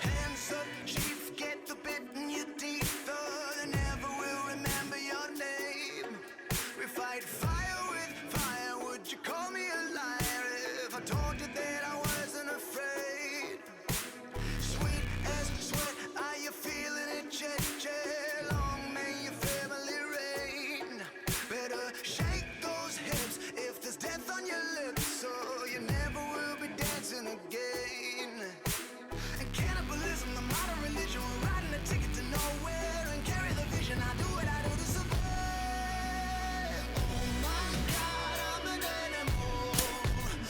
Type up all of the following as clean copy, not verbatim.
Hands up, chief, get the bit in your teeth. They never will remember your name. We fight fire with fire. Would you call me a liar if I told you that I wasn't afraid? Sweet as sweat, are you feeling it, Chet? Long may your family reign. Better shake those hips if there's death on your lips, so you never will be dancing again. And cannibalism, the modern religion, we're riding a ticket to nowhere and carry the vision. I do what I do to survive. Oh my God, I'm an animal.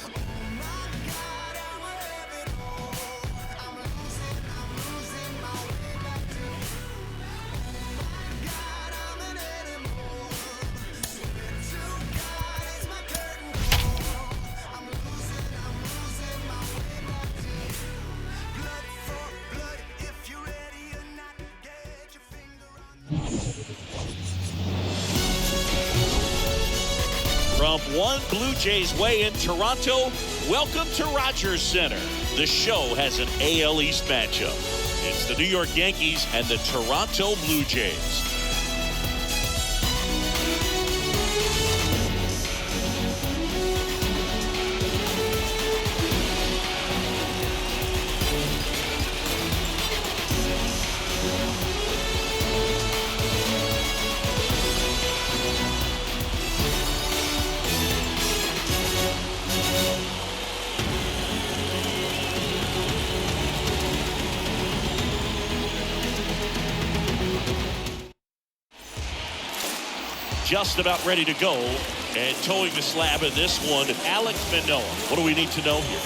Oh my God, I'm a rabbit hole. I'm losing my way back to you. Oh my God, I'm an animal. Swear to God, it's my curtain call. I'm losing my way back to you. Blood for blood, if you're ready or not, get your finger on. From one Blue Jays way in Toronto, welcome to Rodgers Center. The show has an AL East matchup. It's the New York Yankees and the Toronto Blue Jays. Just about ready to go, and towing the slab in this one, Alek Manoah. What do we need to know here?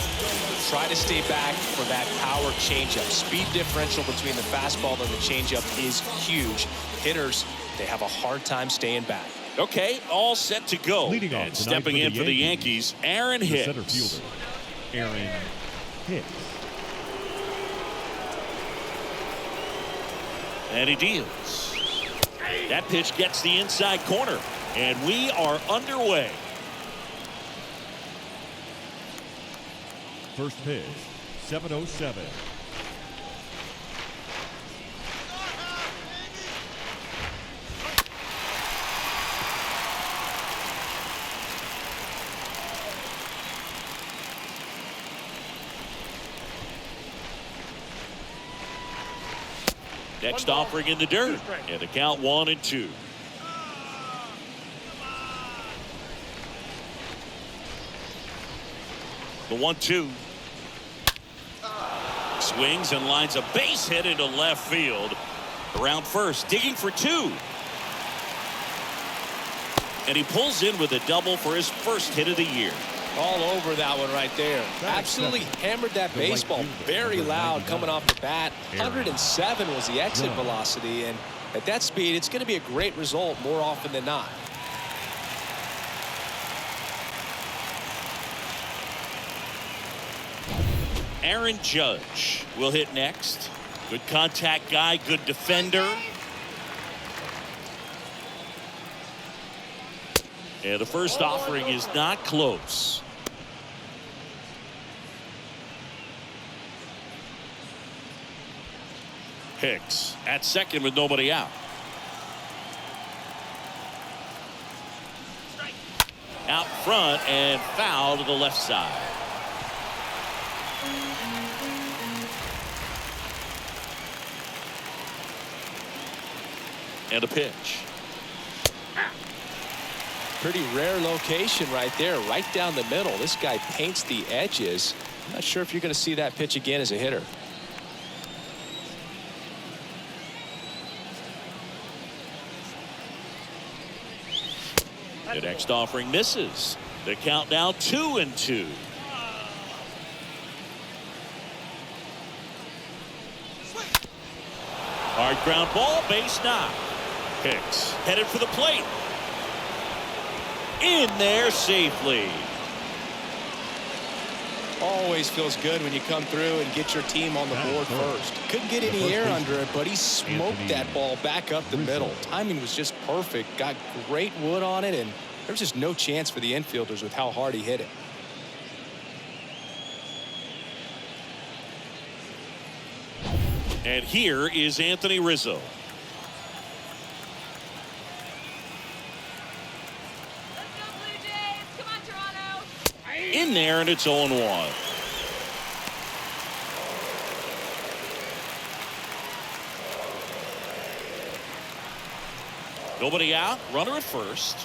Try to stay back for that power changeup. Speed differential between the fastball and the changeup is huge. Hitters, they have a hard time staying back. Okay, all set to go. Leading off and stepping in for the Yankees, Aaron the Hicks. center fielder, Aaron Hicks. And he deals. That pitch gets the inside corner, and we are underway. First pitch, 7:07. Next offering in the dirt, and the count 1-2. The 1-2. Swings and lines a base hit into left field. Around first, digging for two. And he pulls in with a double for his first hit of the year. All over that one right there. Absolutely hammered that baseball. Very loud coming off the bat. 107 was the exit velocity, and at that speed, it's going to be a great result more often than not. Aaron Judge will hit next. Good contact guy, good defender. And the first offering is not close. Hicks at second with nobody out. Out front and foul to the left side. And a pitch. Pretty rare location right there, right down the middle. This guy paints the edges. Not sure if you're going to see that pitch again as a hitter. The next offering misses. The count now 2-2. Hard ground ball, base knock. Hicks headed for the plate. In there safely. Always feels good when you come through and get your team on the board first. Couldn't get any air under it, but he smoked that ball back up the middle. Timing was just perfect. Got great wood on it, and there was just no chance for the infielders with how hard he hit it. And here is Anthony Rizzo. In there, and it's 0-1. Nobody out, runner at first.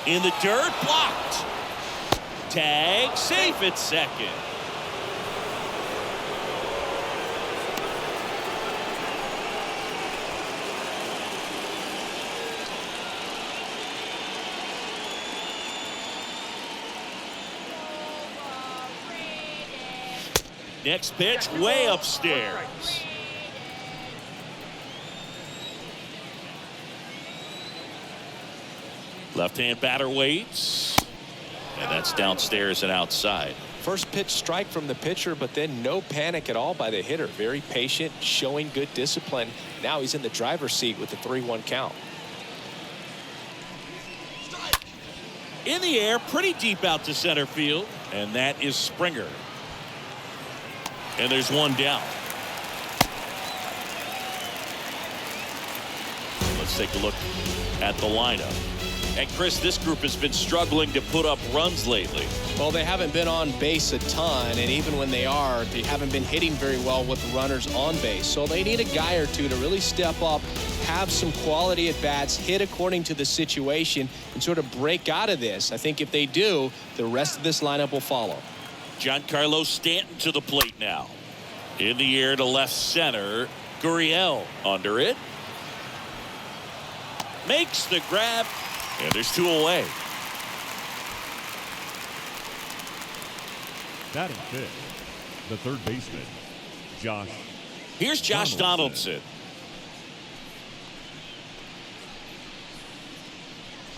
In the dirt, blocked. Tag, safe at second. Next pitch, way upstairs. Left-hand batter waits. And that's downstairs and outside. First pitch strike from the pitcher, but then no panic at all by the hitter. Very patient, showing good discipline. Now he's in the driver's seat with the 3-1 count. In the air, pretty deep out to center field. And that is Springer. And there's one down. Let's take a look at the lineup. And Chris, this group has been struggling to put up runs lately. Well, they haven't been on base a ton, and even when they are, they haven't been hitting very well with runners on base. So they need a guy or two to really step up, have some quality at bats, hit according to the situation, and sort of break out of this. I think if they do, the rest of this lineup will follow. Giancarlo Stanton to the plate now. In the air to left center. Gurriel under it. Makes the grab. And there's two away. Batting fifth, the third baseman, Josh. Here's Josh Donaldson.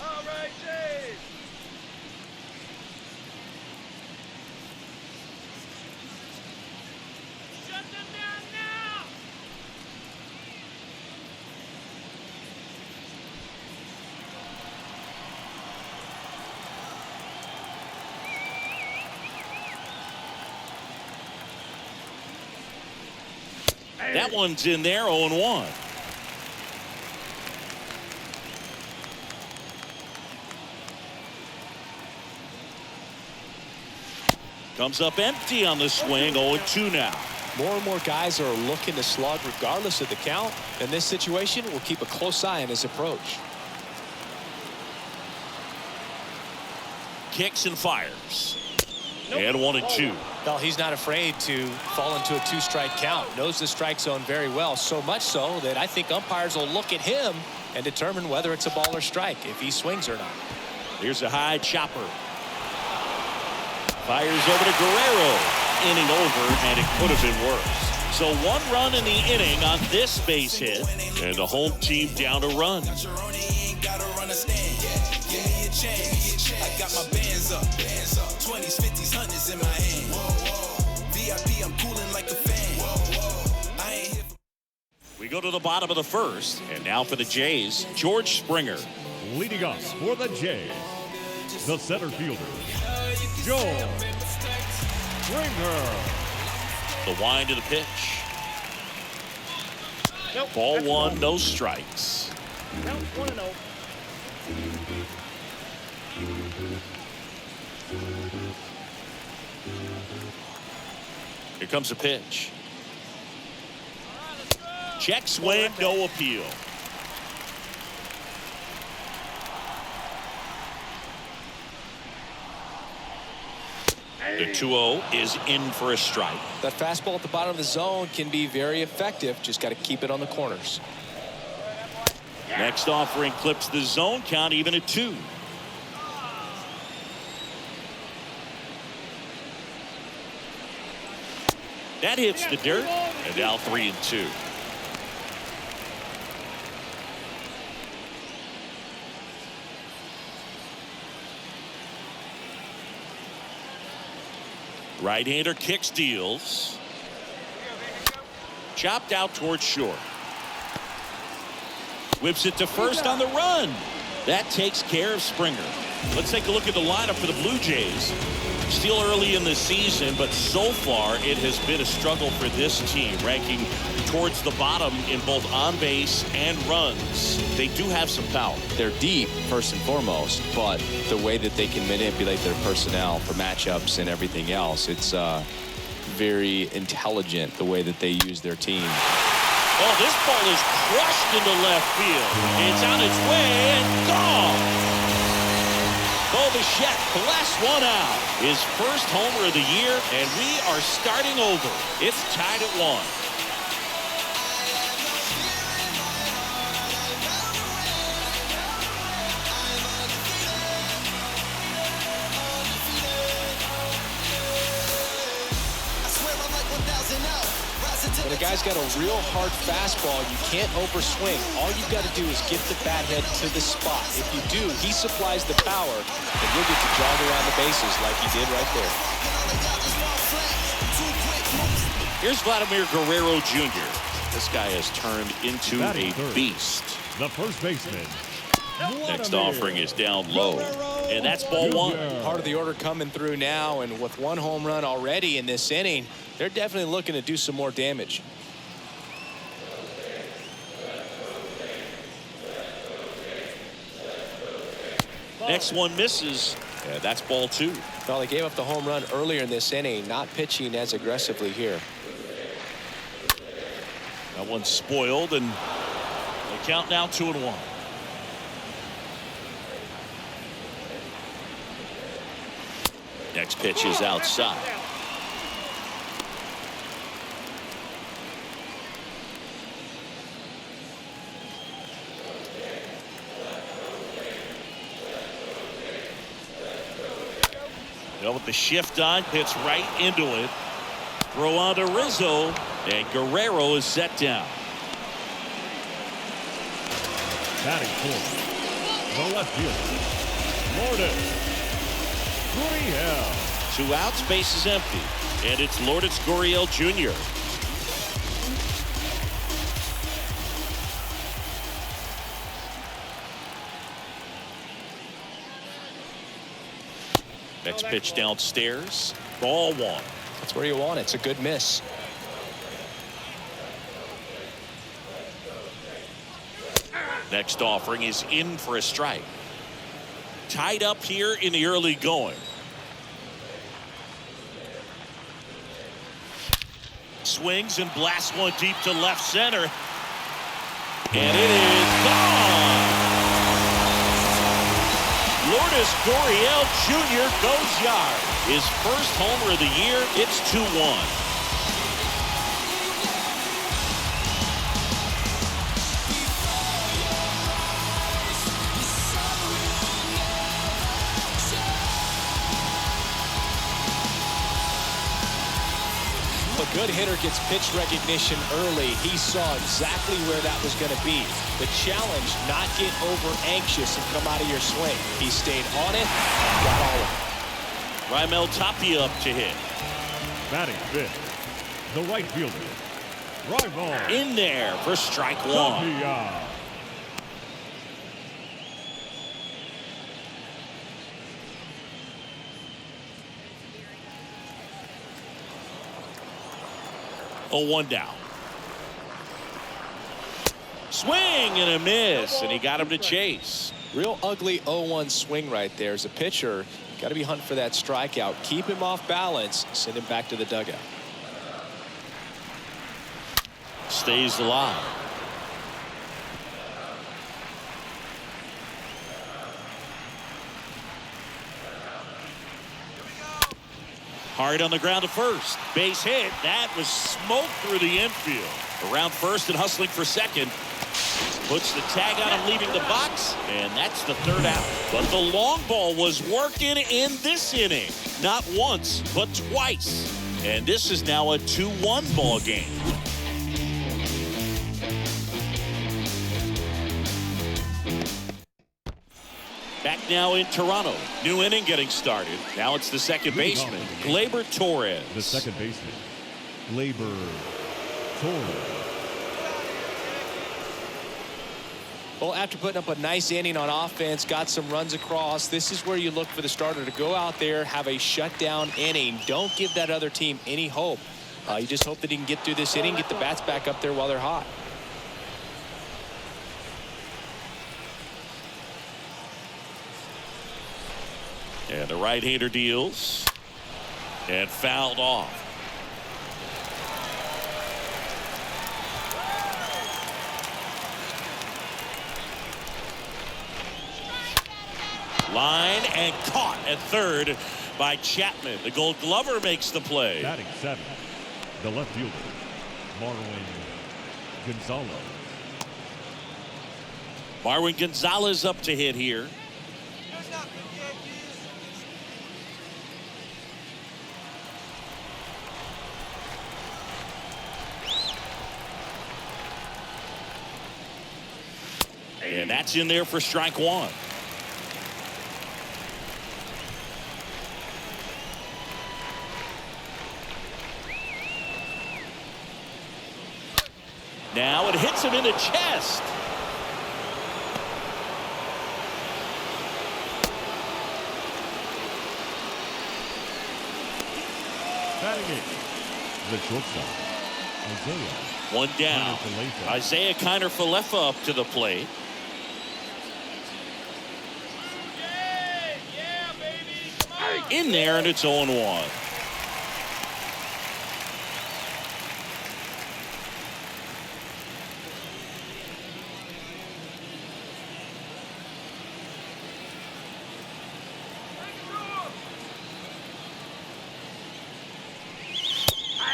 All right, Jays. Shut them down now. That one's in there, 0-1. Comes up empty on the swing, 0-2 now. More and more guys are looking to slug regardless of the count. In this situation, we'll keep a close eye on his approach. Kicks and fires. And 1-2. Well, he's not afraid to fall into a two-strike count. Knows the strike zone very well, so much so that I think umpires will look at him and determine whether it's a ball or strike, if he swings or not. Here's a high chopper. Fires over to Guerrero. Inning over, and it could have been worse. So one run in the inning on this base hit, and the home team down a run. I got my bands up, 20s, 50s, 100s in my hand. VIP, I'm cooling like a fan. I ain't here. We go to the bottom of the first, and now for the Jays, George Springer. Leading off for the Jays, the center fielder, George Springer. The wind to the pitch. Ball one, no strikes. Nope, 1-0. Here comes a pitch. Check swing, no appeal. The 2-0 is in for a strike. That fastball at the bottom of the zone can be very effective. Just got to keep it on the corners. Next offering clips the zone count even at 2. That hits the dirt, and now 3-2. Right-hander kicks, deals. Chopped out towards short. Whips it to first on the run. That takes care of Springer. Let's take a look at the lineup for the Blue Jays. Still early in the season, but so far it has been a struggle for this team, ranking towards the bottom in both on base and runs. They do have some power. They're deep, first and foremost, but the way that they can manipulate their personnel for matchups and everything else, it's very intelligent the way that they use their team. Oh, this ball is crushed into left field. It's on its way and gone. Bo Bichette blasts one out. His first homer of the year, and we are starting over. It's tied at 1. When a guy's got a real hard fastball, you can't overswing. All you've got to do is get the bat head to the spot. If you do, he supplies the power, and you'll get to jog around the bases like he did right there. Here's Vladimir Guerrero Jr. This guy has turned into a beast. The first baseman. Next offering is down low, and that's ball 1. Part of the order coming through now, and with 1 home run already in this inning, they're definitely looking to do some more damage. Next one misses. Yeah, that's ball 2. Well, they gave up the home run earlier in this inning, not pitching as aggressively here. That one's spoiled, and the count now 2-1. Next pitch is outside. Well, with the shift on, hits right into it. Throw on to Rizzo, and Guerrero is set down. Batting fourth, the left fielder, Lourdes Gurriel. 2 outs, base is empty, and it's Lourdes Gurriel Jr. Next pitch downstairs, ball 1. That's where you want it. It's a good miss. Next offering is in for a strike. Tied up here in the early going. Swings and blasts one deep to left center. And it is gone. Lourdes Gurriel Jr. goes yard. His first homer of the year. It's 2-1. A good hitter gets pitch recognition early. He saw exactly where that was going to be. The challenge, not get over anxious and come out of your swing. He stayed on it and got all of it. Raimel Tapia up to hit. Batting fifth, the right fielder, Raimel In there for strike 1. Tapia. Oh, 1 down. Swing and a miss, and he got him to chase. Real ugly 0-1 swing right there. As a pitcher, got to be hunting for that strikeout. Keep him off balance. Send him back to the dugout. Stays alive. Hard on the ground to first. Base hit. That was smoke through the infield. Around first and hustling for second. Puts the tag on him leaving the box. And that's the 3rd out. But the long ball was working in this inning. Not once, but twice. And this is now a 2-1 ball game. Back now in Toronto. New inning getting started. Now it's the second baseman, Gleyber Torres. The second baseman, Gleyber Torres. Well, after putting up a nice inning on offense, got some runs across, this is where you look for the starter to go out there, have a shutdown inning. Don't give that other team any hope. You just hope that he can get through this inning, get the bats back up there while they're hot. And the right-hander deals and fouled off. Line and caught at third by Chapman. The Gold Glover makes the play. Batting 7th, the left fielder, Marwin Gonzalez. Marwin Gonzalez up to hit here. And that's in there for strike one. Now it hits him in the chest. Batting 8th, the shortstop, Isaiah. One down. Isaiah Kiner-Falefa up to the plate. Yeah, baby. Come on. In there, and it's 0-1.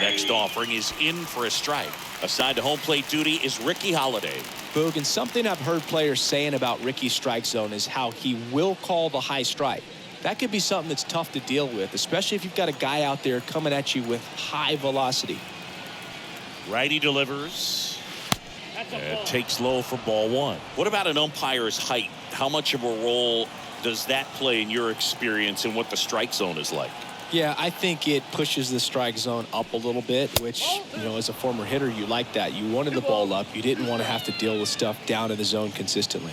Next offering is in for a strike. Assigned to home plate duty is Ricky Holiday. Boog, and something I've heard players saying about Ricky's strike zone is how he will call the high strike. That could be something that's tough to deal with, especially if you've got a guy out there coming at you with high velocity. Righty delivers. And takes low for ball one. What about an umpire's height? How much of a role does that play in your experience in what the strike zone is like? Yeah, I think it pushes the strike zone up a little bit, which, you know, as a former hitter, you like that. You wanted the ball up. You didn't want to have to deal with stuff down in the zone consistently.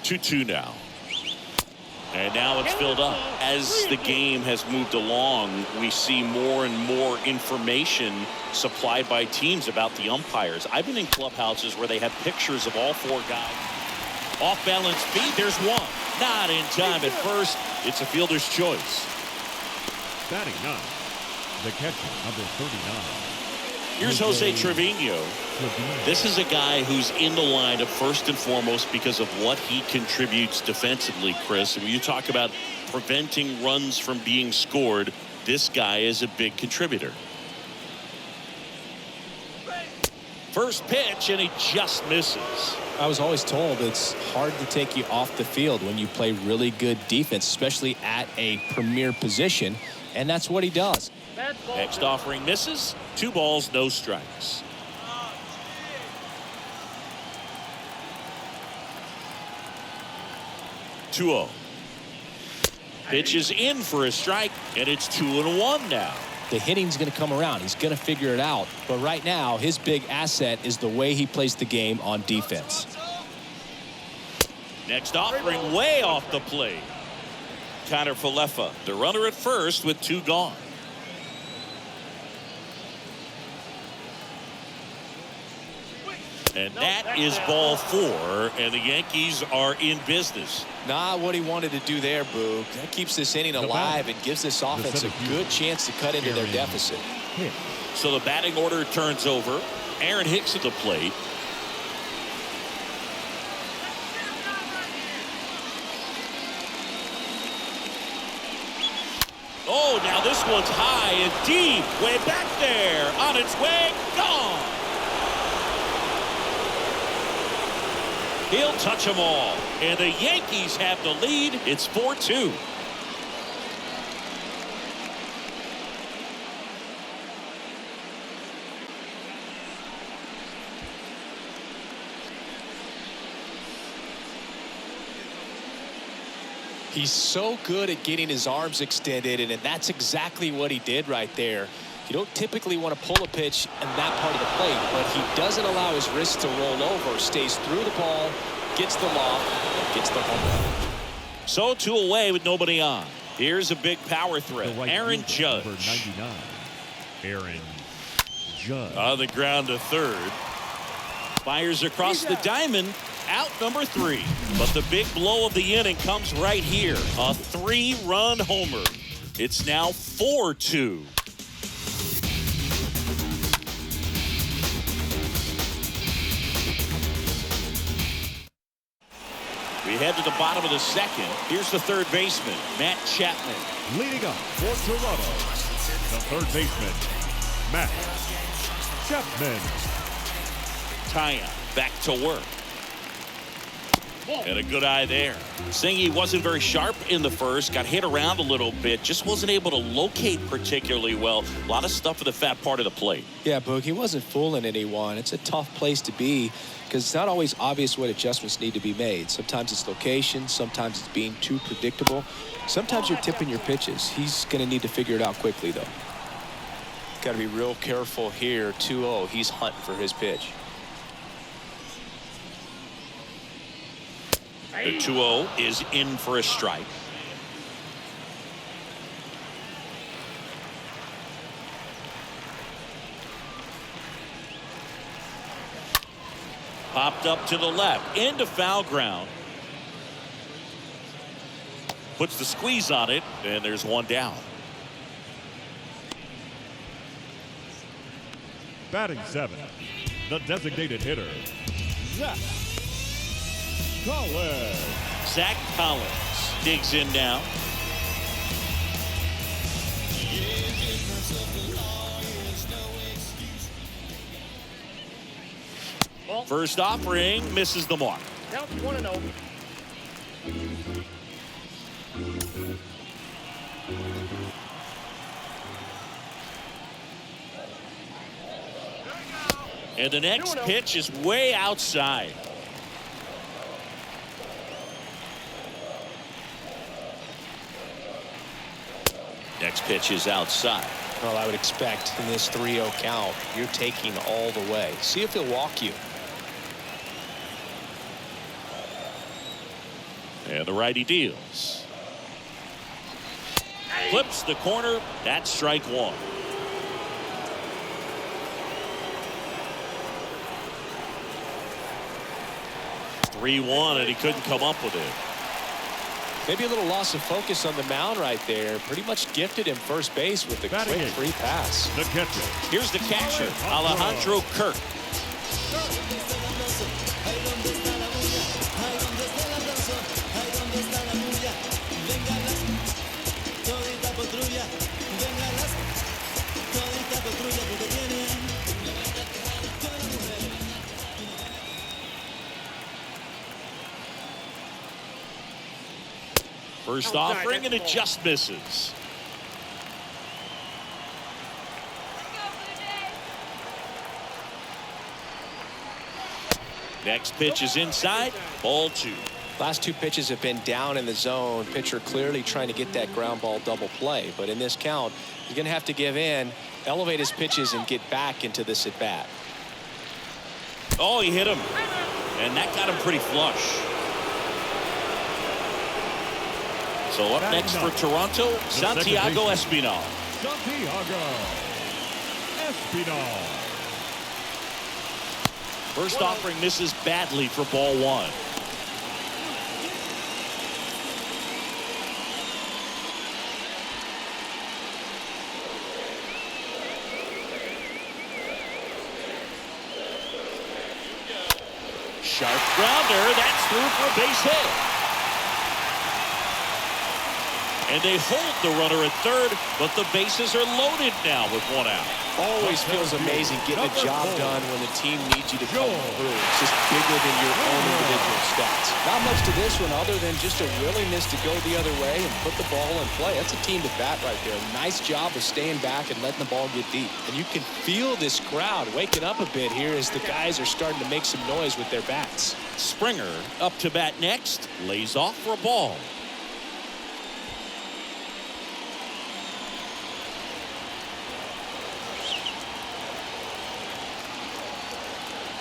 2-2 now. And now it's filled up. As the game has moved along, we see more and more information supplied by teams about the umpires. I've been in clubhouses where they have pictures of all four guys. Off balance feet, there's one. Not in time at first. It's a fielder's choice. Batting 9, the catcher, number 39. Here's Jose Trevino. This is a guy who's in the lineup first and foremost because of what he contributes defensively, Chris. When you talk about preventing runs from being scored, this guy is a big contributor. First pitch, and he just misses. I was always told it's hard to take you off the field when you play really good defense, especially at a premier position, and that's what he does. Next offering misses. 2 balls, no strikes. (2-0). Pitch is in for a strike, and it's 2-1 now. The hitting's going to come around. He's going to figure it out. But right now, his big asset is the way he plays the game on defense. Next offering way off the plate. Kiner-Falefa, the runner at first with 2 gone. And that is ball 4, and the Yankees are in business. Not what he wanted to do there, Boog. That keeps this inning alive and gives this offense a good chance to cut into their deficit. So the batting order turns over. Aaron Hicks at the plate. Oh, now this one's high and deep. Way back there. On its way. Gone. He'll touch them all. And the Yankees have the lead. It's 4-2. He's so good at getting his arms extended, and that's exactly what he did right there. You don't typically want to pull a pitch in that part of the plate, but he doesn't allow his wrist to roll over, stays through the ball, gets the loft, and gets the home run. So 2 away with nobody on. Here's a big power threat. Right Aaron Judge. Number 99. Aaron Judge. On the ground to third. Fires across the diamond. Out number 3. But the big blow of the inning comes right here. A 3-run homer. It's now 4-2. We head to the bottom of the second. Here's the third baseman, Matt Chapman. Leading up for Toronto, the third baseman, Matt Chapman. Taillon back to work. And a good eye there. Singy wasn't very sharp in the first. Got hit around a little bit. Just wasn't able to locate particularly well. A lot of stuff in the fat part of the plate. Yeah, Boog, he wasn't fooling anyone. It's a tough place to be because it's not always obvious what adjustments need to be made. Sometimes it's location. Sometimes it's being too predictable. Sometimes you're tipping your pitches. He's going to need to figure it out quickly, though. Got to be real careful here. 2-0. He's hunting for his pitch. The 2-0 is in for a strike. Popped up to the left into foul ground. Puts the squeeze on it, and there's one down. Batting 7, the designated hitter, Zach Collins. Zach Collins digs in now. First offering misses the mark. Count 1-0. And the next pitch is way outside. Next pitch is outside. Well, I would expect in this 3-0 count, you're taking all the way. See if he'll walk you. And the righty deals. Flips the corner. That's strike one. (3-1) and he couldn't come up with it. Maybe a little loss of focus on the mound right there. Pretty much gifted him first base with a Batting quick eight. free pass. The catcher, Here's the catcher, Alejandro Kirk. First offering, and it just misses. Next pitch is inside, ball 2. Last 2 pitches have been down in the zone. Pitcher clearly trying to get that ground ball double play. But in this count, he's going to have to give in, elevate his pitches, and get back into this at bat. Oh, he hit him. And that got him pretty flush. So up next for Toronto, Santiago Espinal. Santiago Espinal. First offering misses badly for ball 1. Sharp grounder, that's through for a base hit. And they hold the runner at third, but the bases are loaded now with 1 out. Always feels amazing getting a job done when the team needs you to come through. It's just bigger than your own individual stats. Not much to this one other than just a willingness to go the other way and put the ball in play. That's a team to bat right there. Nice job of staying back and letting the ball get deep. And you can feel this crowd waking up a bit here as the guys are starting to make some noise with their bats. Springer up to bat next, lays off for a ball.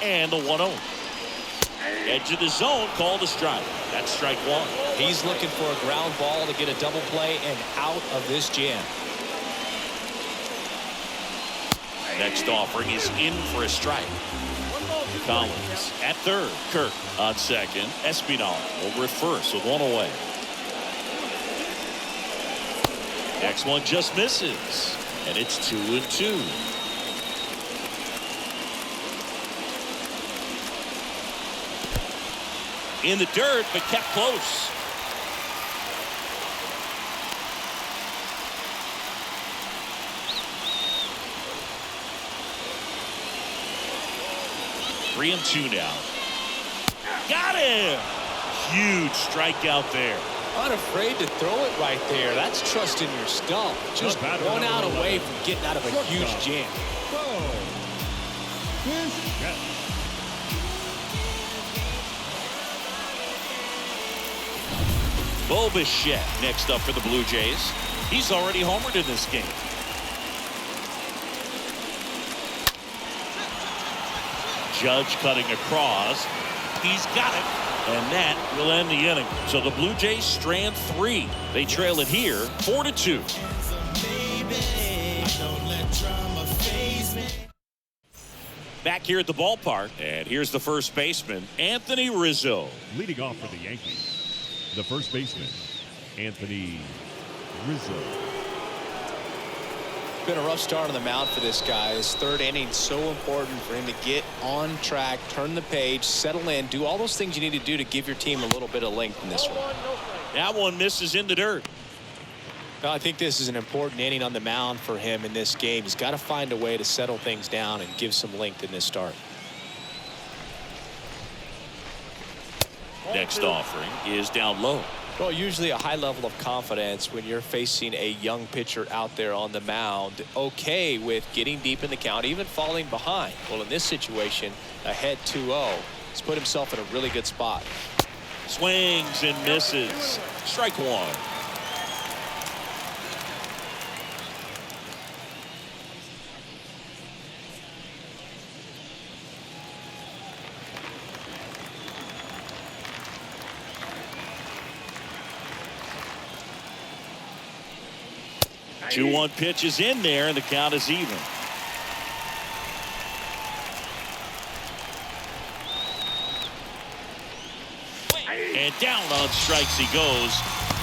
And the 1-0. Edge of the zone, called a strike. That's strike one. He's looking for a ground ball to get a double play and out of this jam. Next offering is in for a strike. Collins at third. Kirk on second. Espinal over at first with one away. Next one just misses. And it's 2-2. In the dirt, but kept close. Three and two now. Got him! Huge strikeout there. Unafraid to throw it right there. That's trusting your stump. Just one out away from getting out of a huge jam. Bo Bichette next up for the Blue Jays. He's already homered in this game. Judge cutting across. He's got it. And that will end the inning. So the Blue Jays strand three. They trail it here 4-2. Back here at the ballpark. And here's the first baseman, Anthony Rizzo. Leading off for the Yankees, the first baseman, Anthony Rizzo. Been a rough start on the mound for this guy. His third inning so important for him to get on track, turn the page, settle in, do all those things you need to do to give your team a little bit of length in this one. That one misses in the dirt. Well, I think this is an important inning on the mound for him in this game. He's got to find a way to settle things down and give some length in this start. Next offering is down low. Well, usually a high level of confidence when you're facing a young pitcher out there on the mound. Okay with getting deep in the count, even falling behind. Well, in this situation, ahead 2-0. He's put himself in a really good spot. Swings and misses. Strike one. The 2-1 pitch is in there, and the count is even. And down on strikes he goes,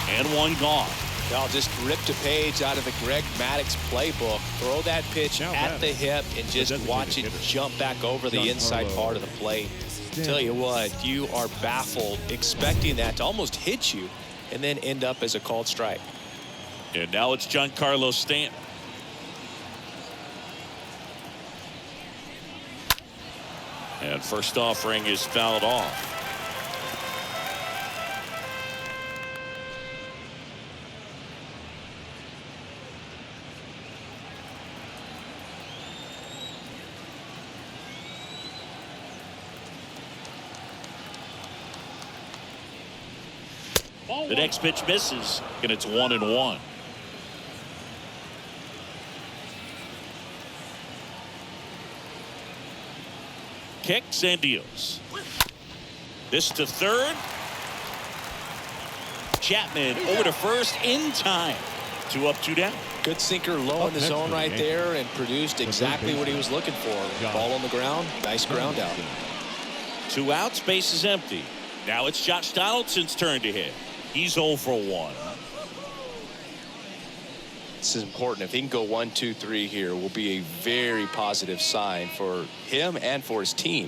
and one gone. Y'all just ripped a page out of the Greg Maddux playbook. Throw that pitch at the hip and just watch it jump back over the inside part of the plate. Tell you what, you are baffled expecting that to almost hit you and then end up as a called strike. And now it's Giancarlo Stanton. And first offering is fouled off. The next pitch misses, and it's 1-1. Kicks and deals. This to third. Chapman over to first in time. 2 up, 2 down. Good sinker low in the zone right there and produced exactly what he was looking for. Ball on the ground. Nice ground out. 2 outs, base is empty. Now it's Josh Donaldson's turn to hit. He's 0 for 1. This is important. If he can go 1, 2, 3 here, will be a very positive sign for him and for his team.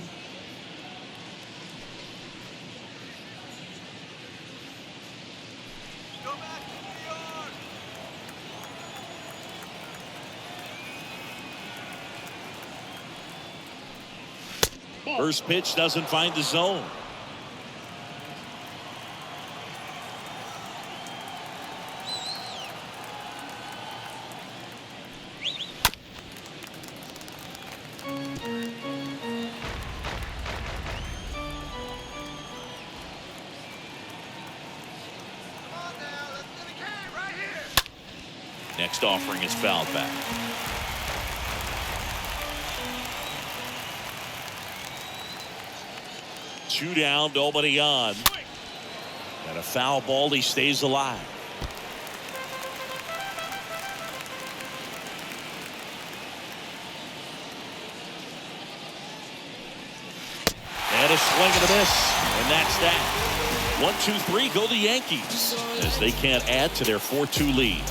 First pitch doesn't find the zone. Next offering is fouled back. 2 down, nobody on. And a foul ball, he stays alive. And a swing and a miss. And that's that. 1-2-3 go the Yankees as they can't add to their 4-2 lead.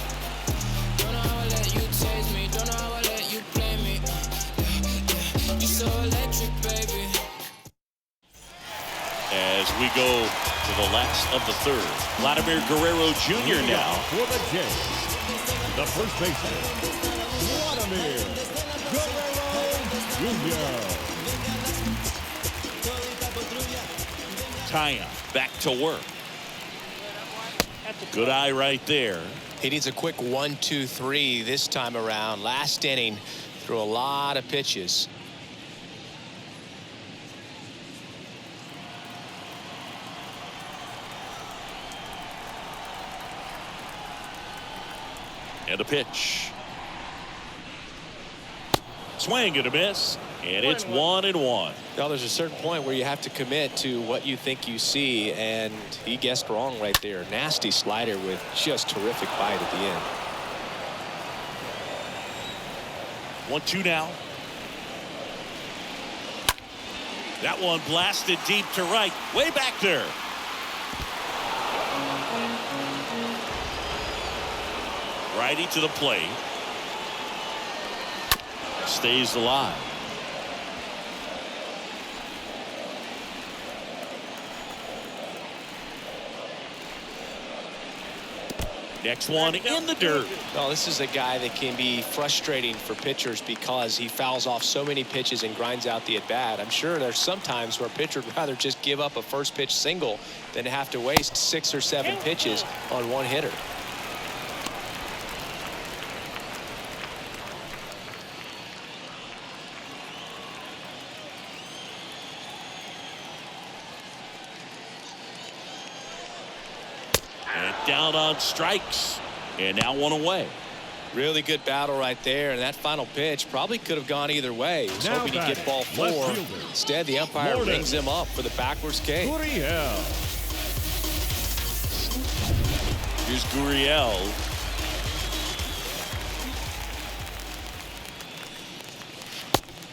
As we go to the last of the third, Vladimir Guerrero Jr. now. For the Jays, the first baseman, Vladimir Guerrero Jr. Taillon back to work. Good eye right there. He needs a quick 1-2-3 this time around. Last inning, threw a lot of pitches. And a pitch. Swing and a miss. And it's 1-1. Well, there's a certain point where you have to commit to what you think you see, and he guessed wrong right there. Nasty slider with just terrific bite at the end. 1-2 now. That one blasted deep to right. Way back there. Righty to the plate. Stays alive. Next one in the dirt. Well, this is a guy that can be frustrating for pitchers because he fouls off so many pitches and grinds out the at-bat. I'm sure there's some times where a pitcher would rather just give up a first pitch single than have to waste 6 or 7 pitches on one hitter. Down on strikes, and now 1 away. Really good battle right there, and that final pitch probably could have gone either way. He was Now hoping to get ball 4. Instead, the umpire rings him up for the backwards K. Gurriel. Here's Gurriel.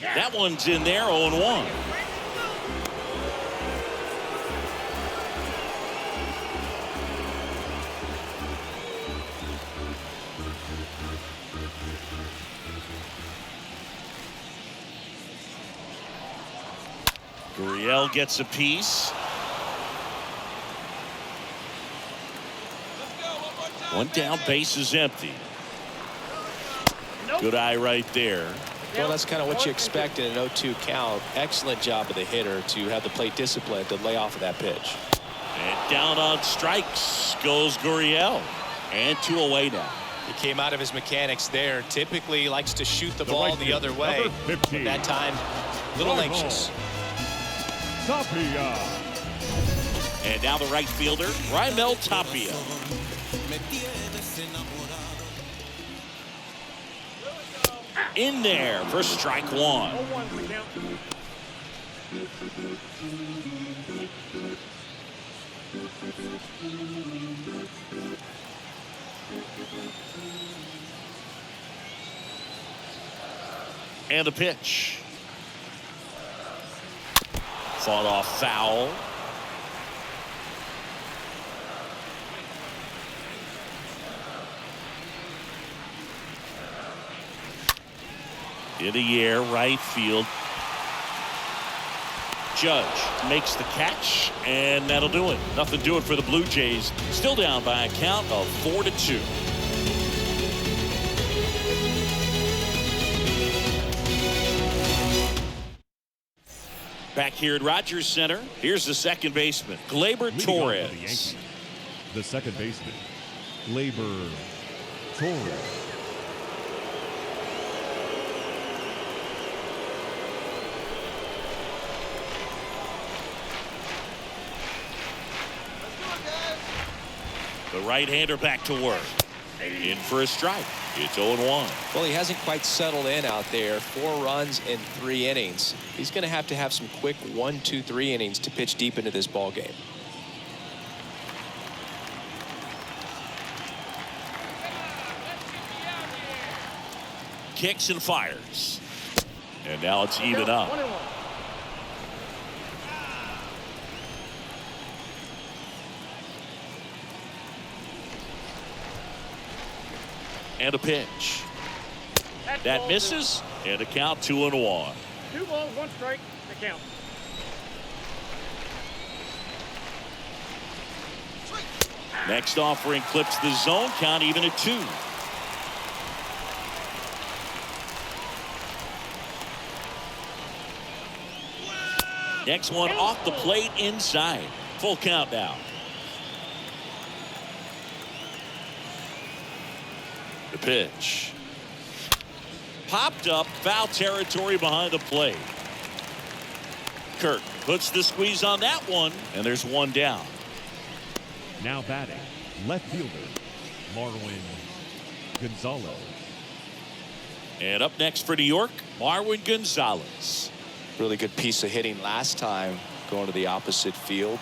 That one's in there, 0-1. Gurriel gets a piece. One down, base is empty. Good eye right there. Well, that's kind of what you expect in an 0-2 count. Excellent job of the hitter to have the plate discipline to lay off of that pitch. And down on strikes goes Gurriel. And 2 away now. He came out of his mechanics there. Typically he likes to shoot the ball the other way. That time, a little anxious. Tapia. And now the right fielder, Raimel Tapia. In there for strike 1. And a pitch. Fought off foul. In the air, right field. Judge makes the catch, and that'll do it. Nothing doing for the Blue Jays. Still down by a count of 4-2. Back here at Rodgers Center, here's the second baseman, Gleyber Torres. The second baseman, Gleyber Torres. The right-hander back to work. In for a strike. It's 0-1. Well, he hasn't quite settled in out there. 4 runs in 3 innings. He's going to have some quick 1, 2, 3 innings to pitch deep into this ball game. Kicks and fires. And now it's even up. 1-1. And a pitch. That misses. And a count 2-1. 2 balls, 1 strike. The count. Next offering clips the zone. Count even at 2. Next one off the plate inside. Full count now. The pitch. Popped up, foul territory behind the plate. Kirk puts the squeeze on that one, and there's 1 down. Now batting, left fielder, Marwin Gonzalez. And up next for New York, Marwin Gonzalez. Really good piece of hitting last time, going to the opposite field.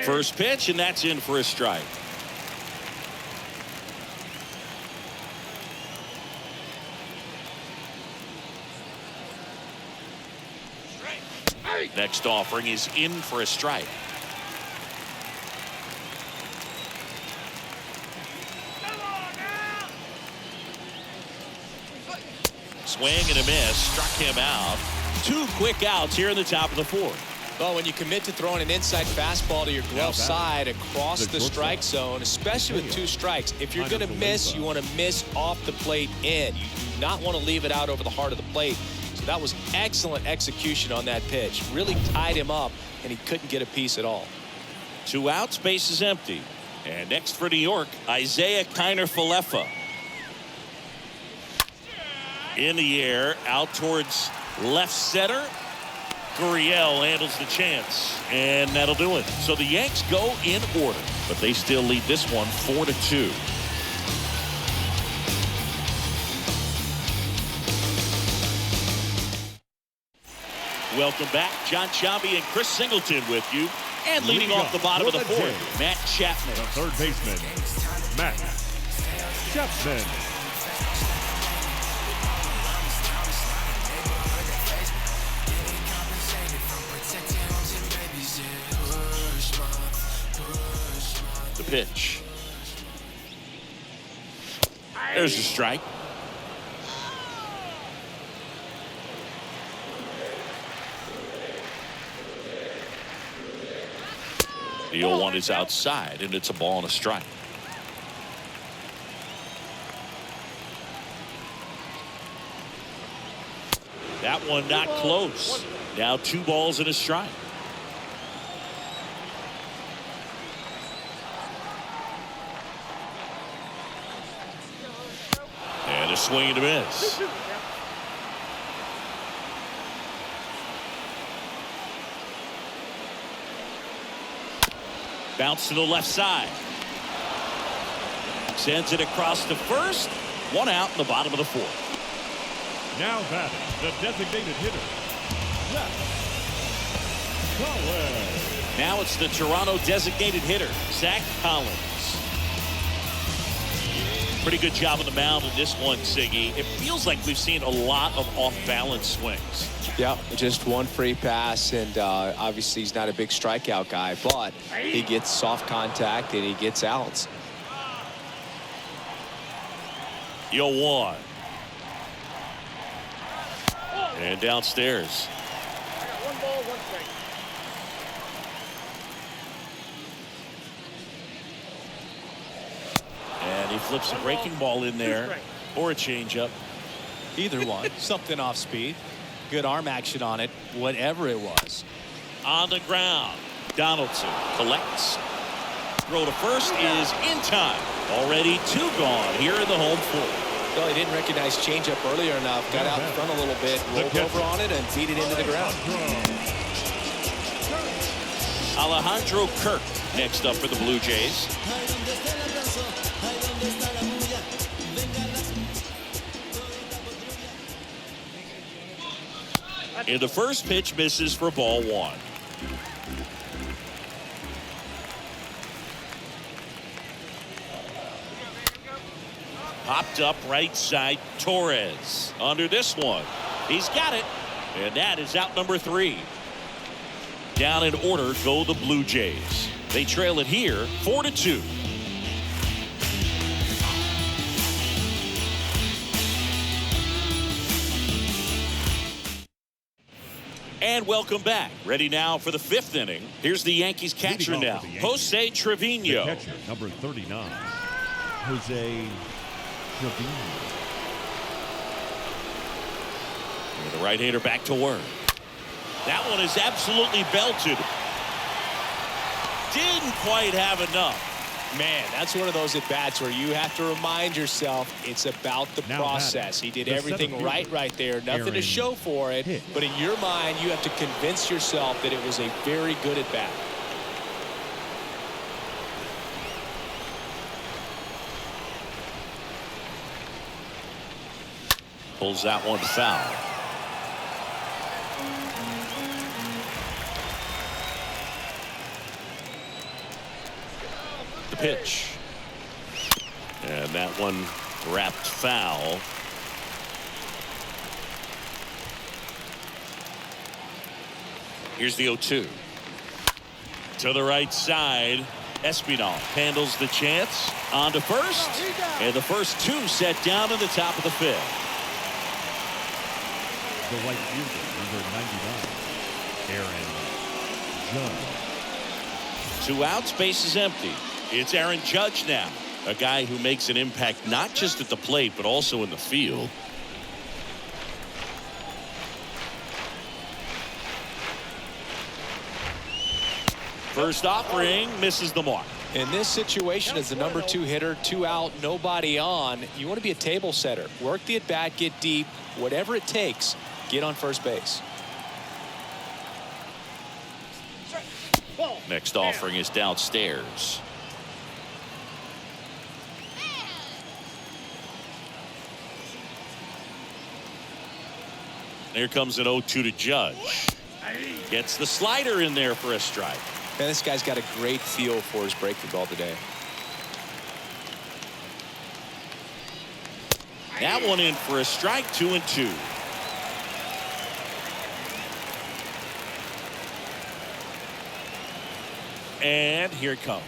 First pitch, and that's in for a strike. Next offering is in for a strike. Swing and a miss, struck him out. 2 quick outs here in the top of the 4th. Well, when you commit to throwing an inside fastball to your glove side across the strike zone, especially with 2 strikes, if you're going to miss, you want to miss off the plate in. You do not want to leave it out over the heart of the plate. So that was excellent execution on that pitch. Really tied him up, and he couldn't get a piece at all. 2 outs, base is empty. And next for New York, Isaiah Kiner-Falefa. In the air, out towards left center. Gurriel handles the chance, and that'll do it. So the Yanks go in order, but they still lead this one 4-2. Welcome back. John Sciambi and Chris Singleton with you. And leading off the bottom of the 4th, Matt Chapman. The third baseman, Matt Chapman. The pitch. There's a strike. The 0-1 is outside, and it's a ball and a strike. That one not close. Now 2 balls and a strike. And a swing and a miss. Bounce to the left side. Sends it across to first. 1 out in the bottom of the 4th. Now batting, the designated hitter, Zach Collins. Now it's the Toronto designated hitter, Zach Collins. Pretty good job on the mound in this one, Siggy. It feels like we've seen a lot of off-balance swings. Yeah, just 1 free pass, and obviously he's not a big strikeout guy, but he gets soft contact and he gets outs. 0-1. And downstairs. I got 1 ball, 1 strike. And he flips a breaking ball in there, or a changeup. Either one. Something off speed. Good arm action on it, whatever it was. On the ground, Donaldson collects. Throw to first is in time. Already 2 gone here in the home 4th. Well, he didn't recognize changeup earlier enough. Got out in front a little bit, rolled over on it, and beat it into the ground. Alejandro Kirk next up for the Blue Jays. And the first pitch misses for ball 1. Popped up right side, Torres. Under this one. He's got it. And that is out number 3. Down in order go the Blue Jays. They trail it here 4-2. And welcome back. Ready now for the 5th inning. Here's the Yankees catcher now, Jose Trevino. The catcher, number 39, Jose Trevino. And the right-hander back to work. That one is absolutely belted. Didn't quite have enough. Man, that's one of those at-bats where you have to remind yourself it's about the process. He did everything right there. Nothing to show for it. But in your mind, you have to convince yourself that it was a very good at-bat. Pulls that one foul. The pitch. And that one wrapped foul. Here's the 0-2. To the right side. Espinal handles the chance. On to first. And the first 2 set down in the top of the 5th. The right fielder, number 99, Aaron Judge. 2 outs, base is empty. It's Aaron Judge now, a guy who makes an impact not just at the plate but also in the field. First offering misses the mark. In this situation, as the number 2 hitter, 2 out, nobody on, you want to be a table setter. Work the at-bat, get deep, whatever it takes, get on first base. Next offering is downstairs. Here comes an 0-2 to Judge. Gets the slider in there for a strike. Man, this guy's got a great feel for his breaking ball today. That one in for a strike, 2-2. And here it comes.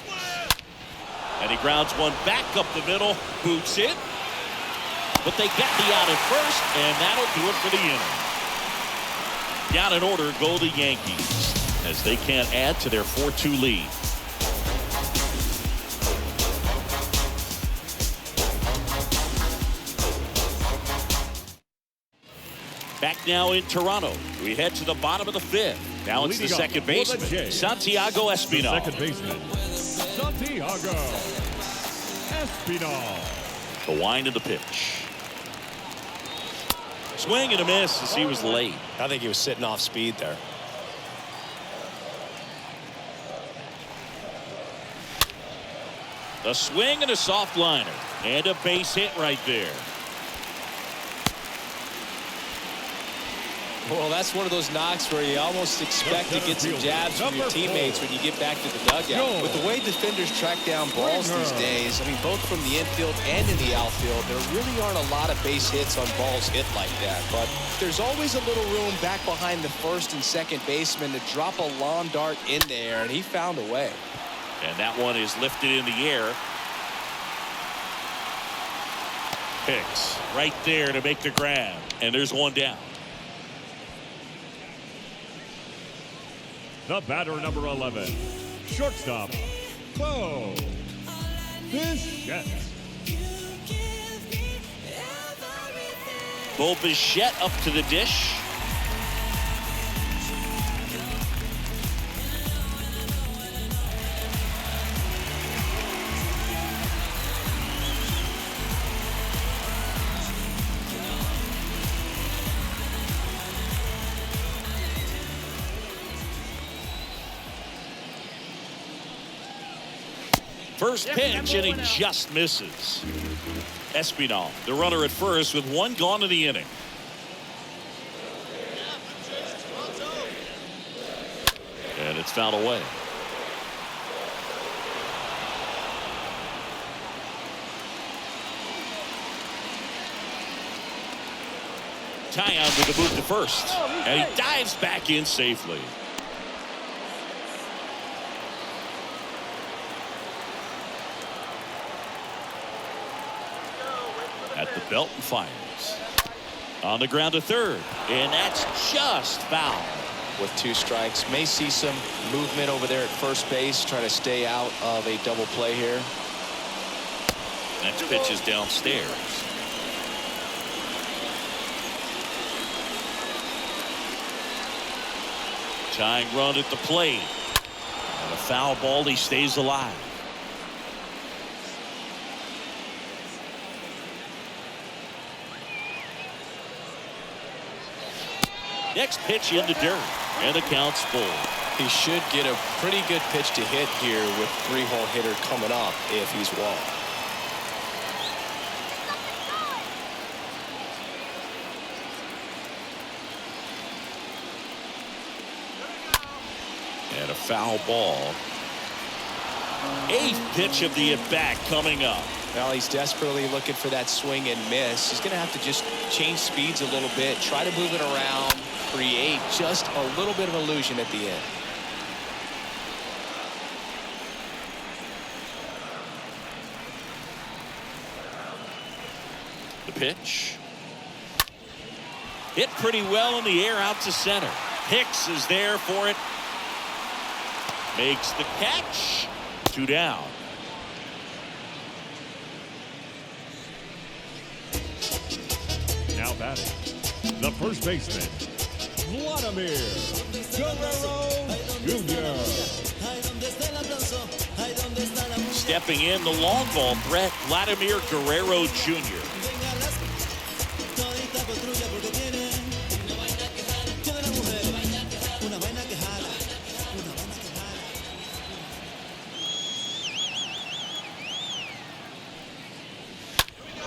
And he grounds one back up the middle, boots it. But they get the out at first, and that'll do it for the inning. Down in order go the Yankees, as they can't add to their 4-2 lead. Back now in Toronto. We head to the bottom of the 5th. Now it's the second baseman, Santiago Espinal. Second baseman, Santiago Espinal. The wind of the pitch. Swing and a miss as he was late. I think he was sitting off speed there. A swing and a soft liner. And a base hit right there. Well, that's one of those knocks where you almost expect to get some jabs from your teammates when you get back to the dugout. With the way defenders track down balls these days, I mean, both from the infield and in the outfield, there really aren't a lot of base hits on balls hit like that. But there's always a little room back behind the first and second baseman to drop a lawn dart in there, and he found a way. And that one is lifted in the air. Hicks right there to make the grab. And there's one down. The batter, number 11, shortstop, Bo Bichette. Bo Bichette up to the dish. First pitch, and he just misses. Espinal, the runner at first with one gone in the inning. And it's fouled away. Taillon with a move to first, and he dives back in safely. At the belt and fires. On the ground to third, and that's just foul. With 2 strikes, may see some movement over there at first base, trying to stay out of a double play here. Next pitch is downstairs. Tying run at the plate. And a foul ball, he stays alive. Next pitch in the dirt, and the count's full. He should get a pretty good pitch to hit here with 3-hole hitter coming up if he's walked. And a foul ball. 8th pitch of the at-bat coming up. Well, he's desperately looking for that swing and miss. He's going to have to just change speeds a little bit, try to move it around, create just a little bit of illusion at the end. The pitch. Hit pretty well in the air out to center. Hicks is there for it. Makes the catch. 2 down. Now batting, the first baseman, Vladimir Guerrero Jr. Stepping in, the long ball threat, Vladimir Guerrero Jr.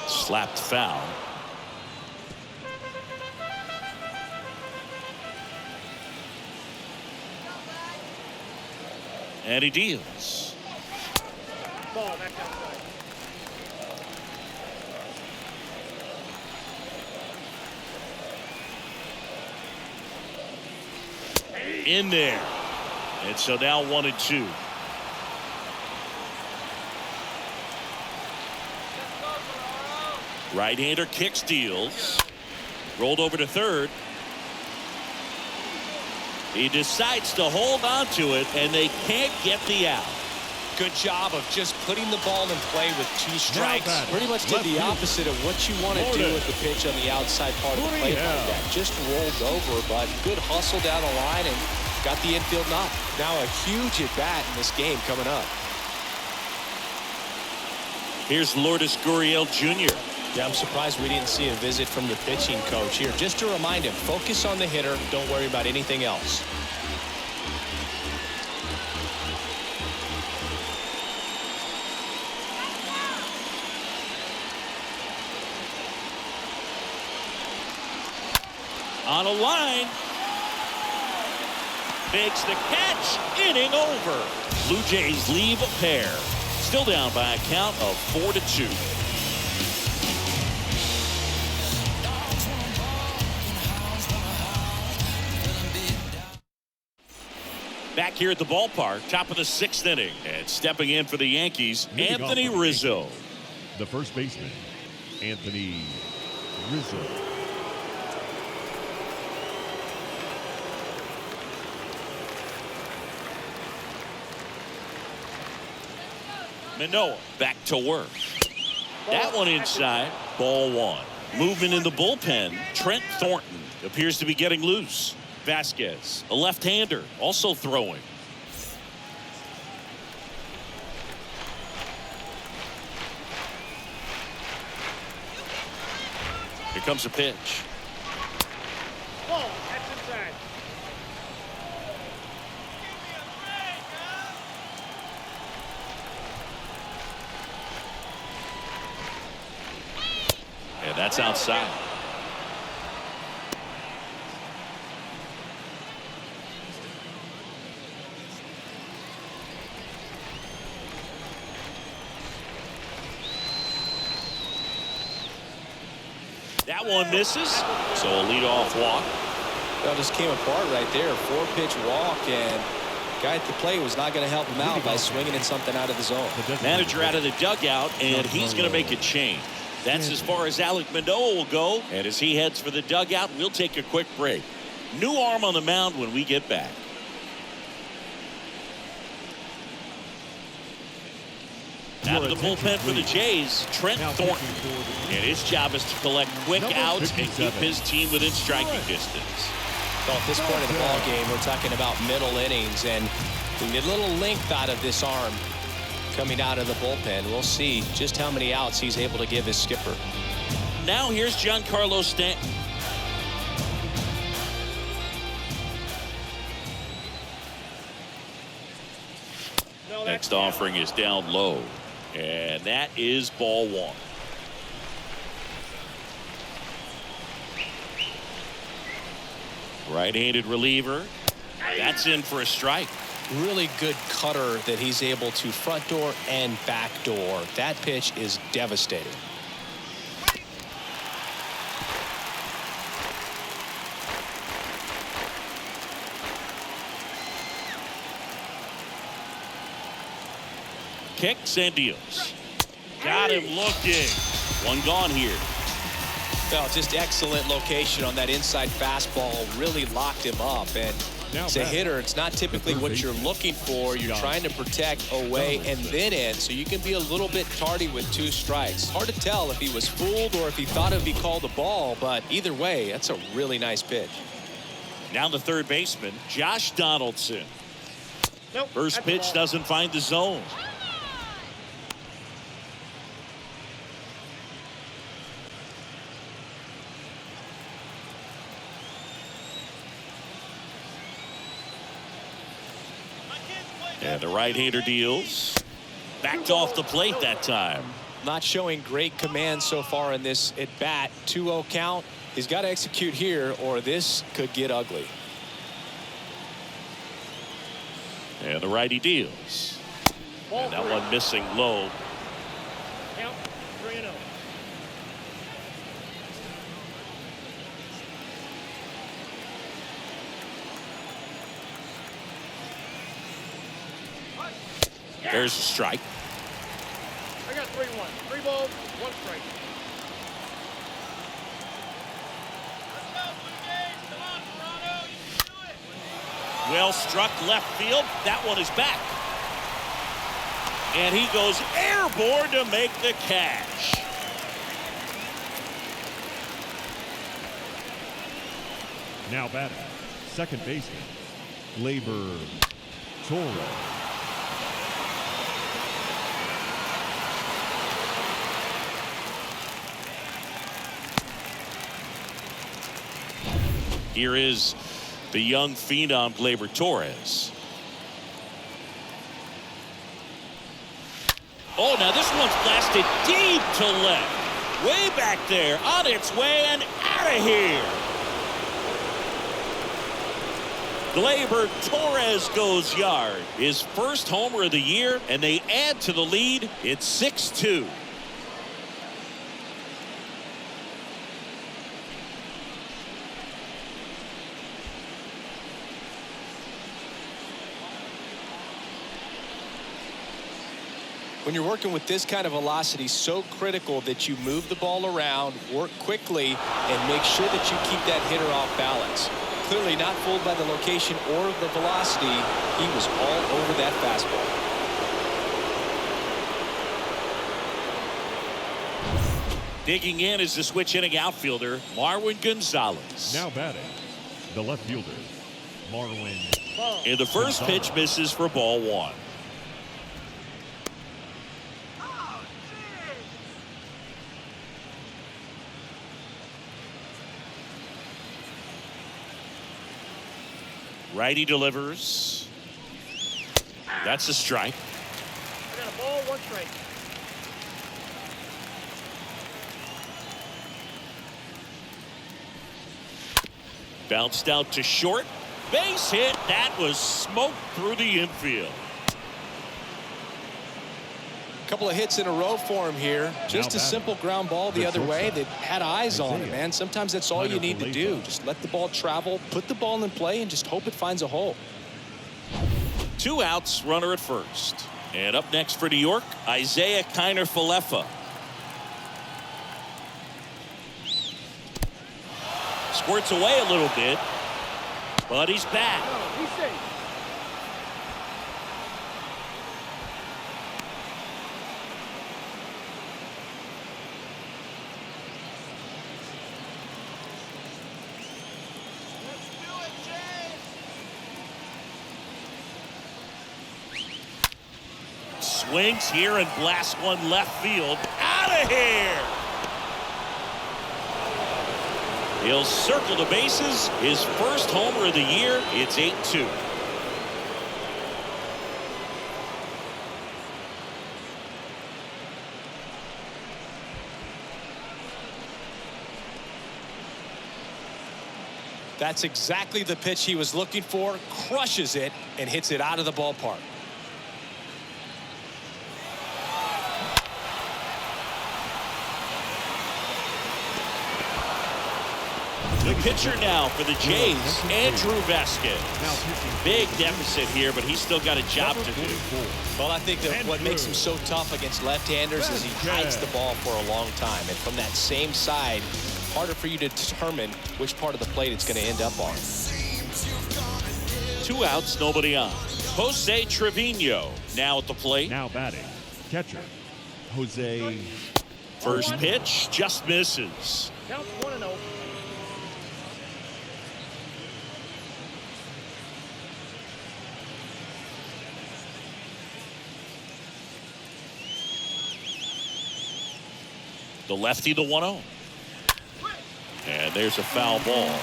Slapped foul. And he deals. Ball back outside. In there. And so now 1-2. Right-hander kicks, deals. Rolled over to third. He decides to hold on to it, and they can't get the out. Good job of just putting the ball in play with 2 strikes. Pretty much did the opposite of what you want to do with the pitch on the outside part of the plate like that. Just rolled over, but good hustle down the line and got the infield knock. Now a huge at-bat in this game coming up. Here's Lourdes Gurriel Jr. Yeah, I'm surprised we didn't see a visit from the pitching coach here. Just to remind him, focus on the hitter. Don't worry about anything else. On a line. Makes the catch. Inning over. Blue Jays leave a pair. Still down by a count of 4-2. Back here at the ballpark, top of the 6th inning, and stepping in for the Yankees, Anthony Rizzo. The first baseman, Anthony Rizzo. Manoah back to work. That one inside, ball 1. Movement in the bullpen, Trent Thornton appears to be getting loose. Vasquez, a left-hander, also throwing. Here comes a pitch. Ball, that's inside. that's outside. That one misses, so a leadoff walk. That just came apart right there. 4-pitch walk, and guy at the plate was not going to help him out by swinging at something out of the zone. Manager out of the dugout, and he's going to make a change. That's as far as Alek Manoah will go. And as he heads for the dugout, we'll take a quick break. New arm on the mound when we get back. Out of the bullpen for the Jays, Trent Thornton. And his job is to collect quick outs and keep his team within striking distance. Well, at this point of the ball game, we're talking about middle innings, and we get a little length out of this arm coming out of the bullpen. We'll see just how many outs he's able to give his skipper. Now here's Giancarlo Stanton. Next offering is down low, and that is ball one. Right-handed reliever. That's in for a strike. Really good cutter that he's able to front door and back door. That pitch is devastating. Kicks and deals. Got him looking. One gone here. Well, just excellent location on that inside fastball. Really locked him up. And as a hitter, it's not typically what you're looking for. You're trying to protect away and then in, so you can be a little bit tardy with 2 strikes. Hard to tell if he was fooled or if he thought it would be called a ball, but either way, that's a really nice pitch. Now the third baseman, Josh Donaldson. First pitch doesn't find the zone. And the right-hander deals. Backed off the plate that time. Not showing great command so far in this at-bat. 2-0 count. He's got to execute here or this could get ugly. And the righty deals. And that one missing low. Count 3-0. There's a strike. I got 3-1. 3 balls, 1 strike. Well struck left field. That one is back. And he goes airborne to make the catch. Now batting, second baseman, Gleyber Torres. Here is the young phenom Gleyber Torres. Oh, now this one's blasted deep to left. Way back there, on its way and out of here. Gleyber Torres goes yard. His first homer of the year, and they add to the lead. It's 6-2. When you're working with this kind of velocity, so critical that you move the ball around, work quickly, and make sure that you keep that hitter off balance. Clearly not fooled by the location or the velocity. He was all over that fastball. Digging in is the switch hitting outfielder, Marwin Gonzalez. Now batting, the left fielder, Marwin. And the first pitch misses for ball one. Righty delivers. That's a strike. I got a ball, 1 strike. Bounced out to short. Base hit. That was smoked through the infield. A couple of hits in a row for him here. Just a simple ground ball the other way that had eyes on it, man. Sometimes that's all you need to do. Just let the ball travel, put the ball in play, and just hope it finds a hole. 2 outs, runner at first. And up next for New York, Isaiah Kiner-Falefa. Squirts away a little bit, but he's back. He's safe. Swings here and blasts one left field. Out of here! He'll circle the bases. His first homer of the year. It's 8-2. That's exactly the pitch he was looking for. Crushes it and hits it out of the ballpark. The pitcher now for the Jays, Andrew Vasquez. Big deficit here, but he's still got a job to do. Well, I think that what makes him so tough against left-handers is he hides the ball for a long time. And from that same side, harder for you to determine which part of the plate it's going to end up on. 2 outs, nobody on. Jose Trevino now at the plate. Now batting, catcher, Jose. First pitch just misses. Count 1-0. The lefty, the 1-0. And there's a foul ball.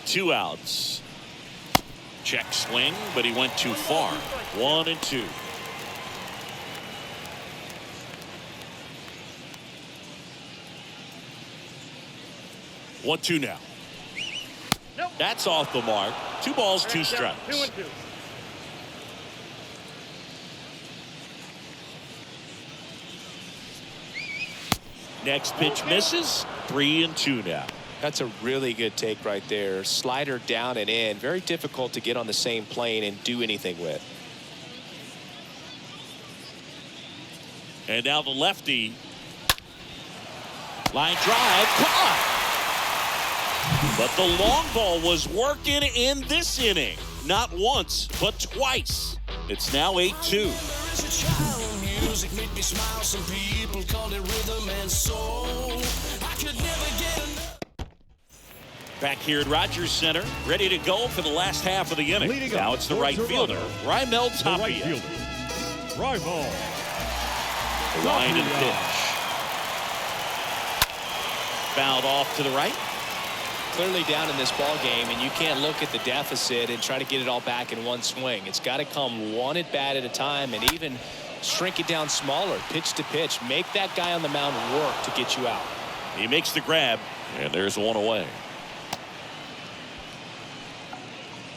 Two outs. Check swing, but he went too far. 1-2. One, 2 now. Nope. That's off the mark. 2 balls, 2 strikes. 2-2. Next pitch misses. 3-2 now. That's a really good take right there. Slider down and in. Very difficult to get on the same plane and do anything with. And now the lefty. Line drive. Caught. But the long ball was working in this inning. Not once, but twice. It's now 8-2. Music made me smile. Some people call it rhythm and soul. I could never get enough. Back here at Rodgers Center, ready to go for the last half of the inning. Leading Now up it's the for right Toronto, fielder, Raimel The right Tapia. fielder, Raimel. The line and pitch. Fouled off to the right. Clearly down in this ball game, and you can't look at the deficit and try to get it all back in one swing. It's got to come one at bat at a time, and even shrink it down smaller, pitch to pitch. Make that guy on the mound work to get you out. He makes the grab, and there's one away.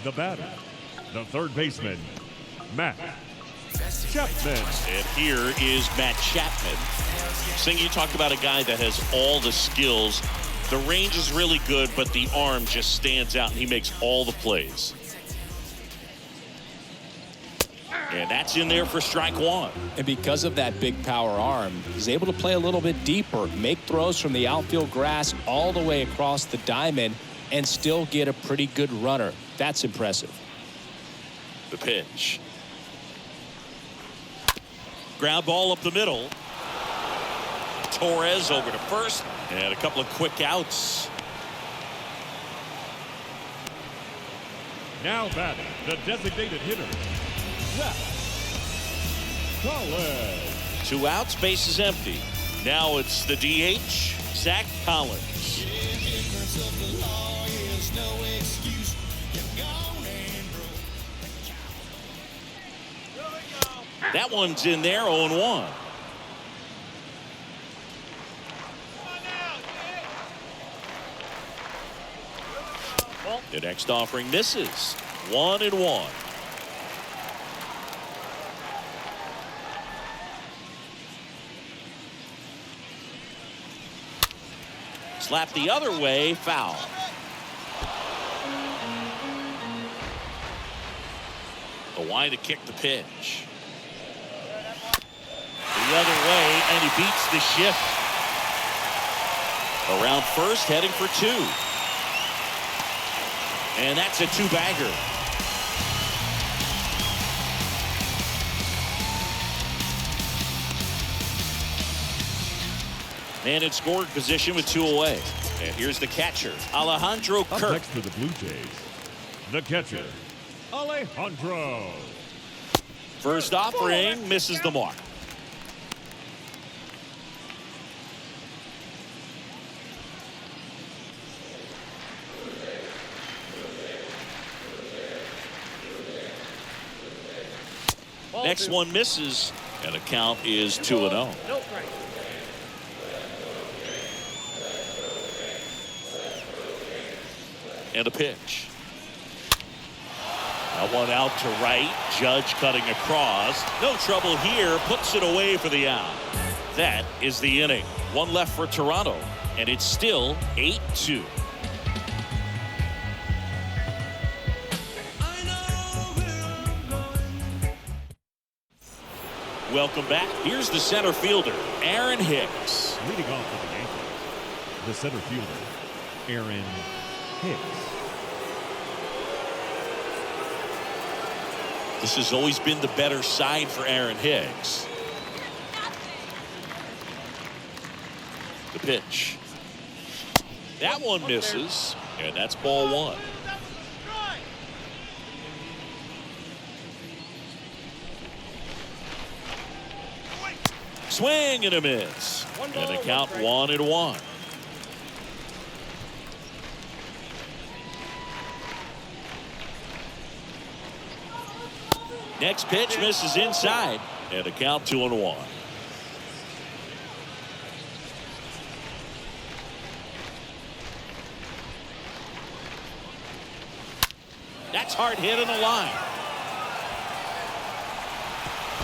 The batter, the third baseman, Matt Chapman. And here is Matt Chapman. Sing, you talked about a guy that has all the skills. The range is really good, but the arm just stands out, and he makes all the plays. And that's in there for strike one. And because of that big power arm, he's able to play a little bit deeper, make throws from the outfield grass all the way across the diamond, and still get a pretty good runner. That's impressive. The pitch. Ground ball up the middle. Torres over to first, and a couple of quick outs. Now batting, the designated hitter, Zach Collins. 2 outs, base is empty. Now it's the DH, Zach Collins. That one's in there, 0-1. The next offering misses. 1-1. Slap the other way, foul. The wind to kick the pitch. The other way, and he beats the shift. Around first, heading for 2. And that's a 2-bagger. Man in scoring position with 2 away. And here's the catcher, Alejandro Up Kirk. next for the Blue Jays, the catcher, Alejandro. First offering misses the mark. Next one misses, and the count is 2-0. No strike. And a pitch. That one out to right. Judge cutting across. No trouble here. Puts it away for the out. That is the inning. One left for Toronto, and it's still 8-2. Welcome back. Here's the center fielder, Aaron Hicks. Leading off for the Yankees, the center fielder, Aaron Hicks. This has always been the better side for Aaron Hicks. The pitch. That one misses, and that's ball 1. Swing and a miss. And the count 1-1. Next pitch misses inside, and the count 2-1. That's hard hit in the line.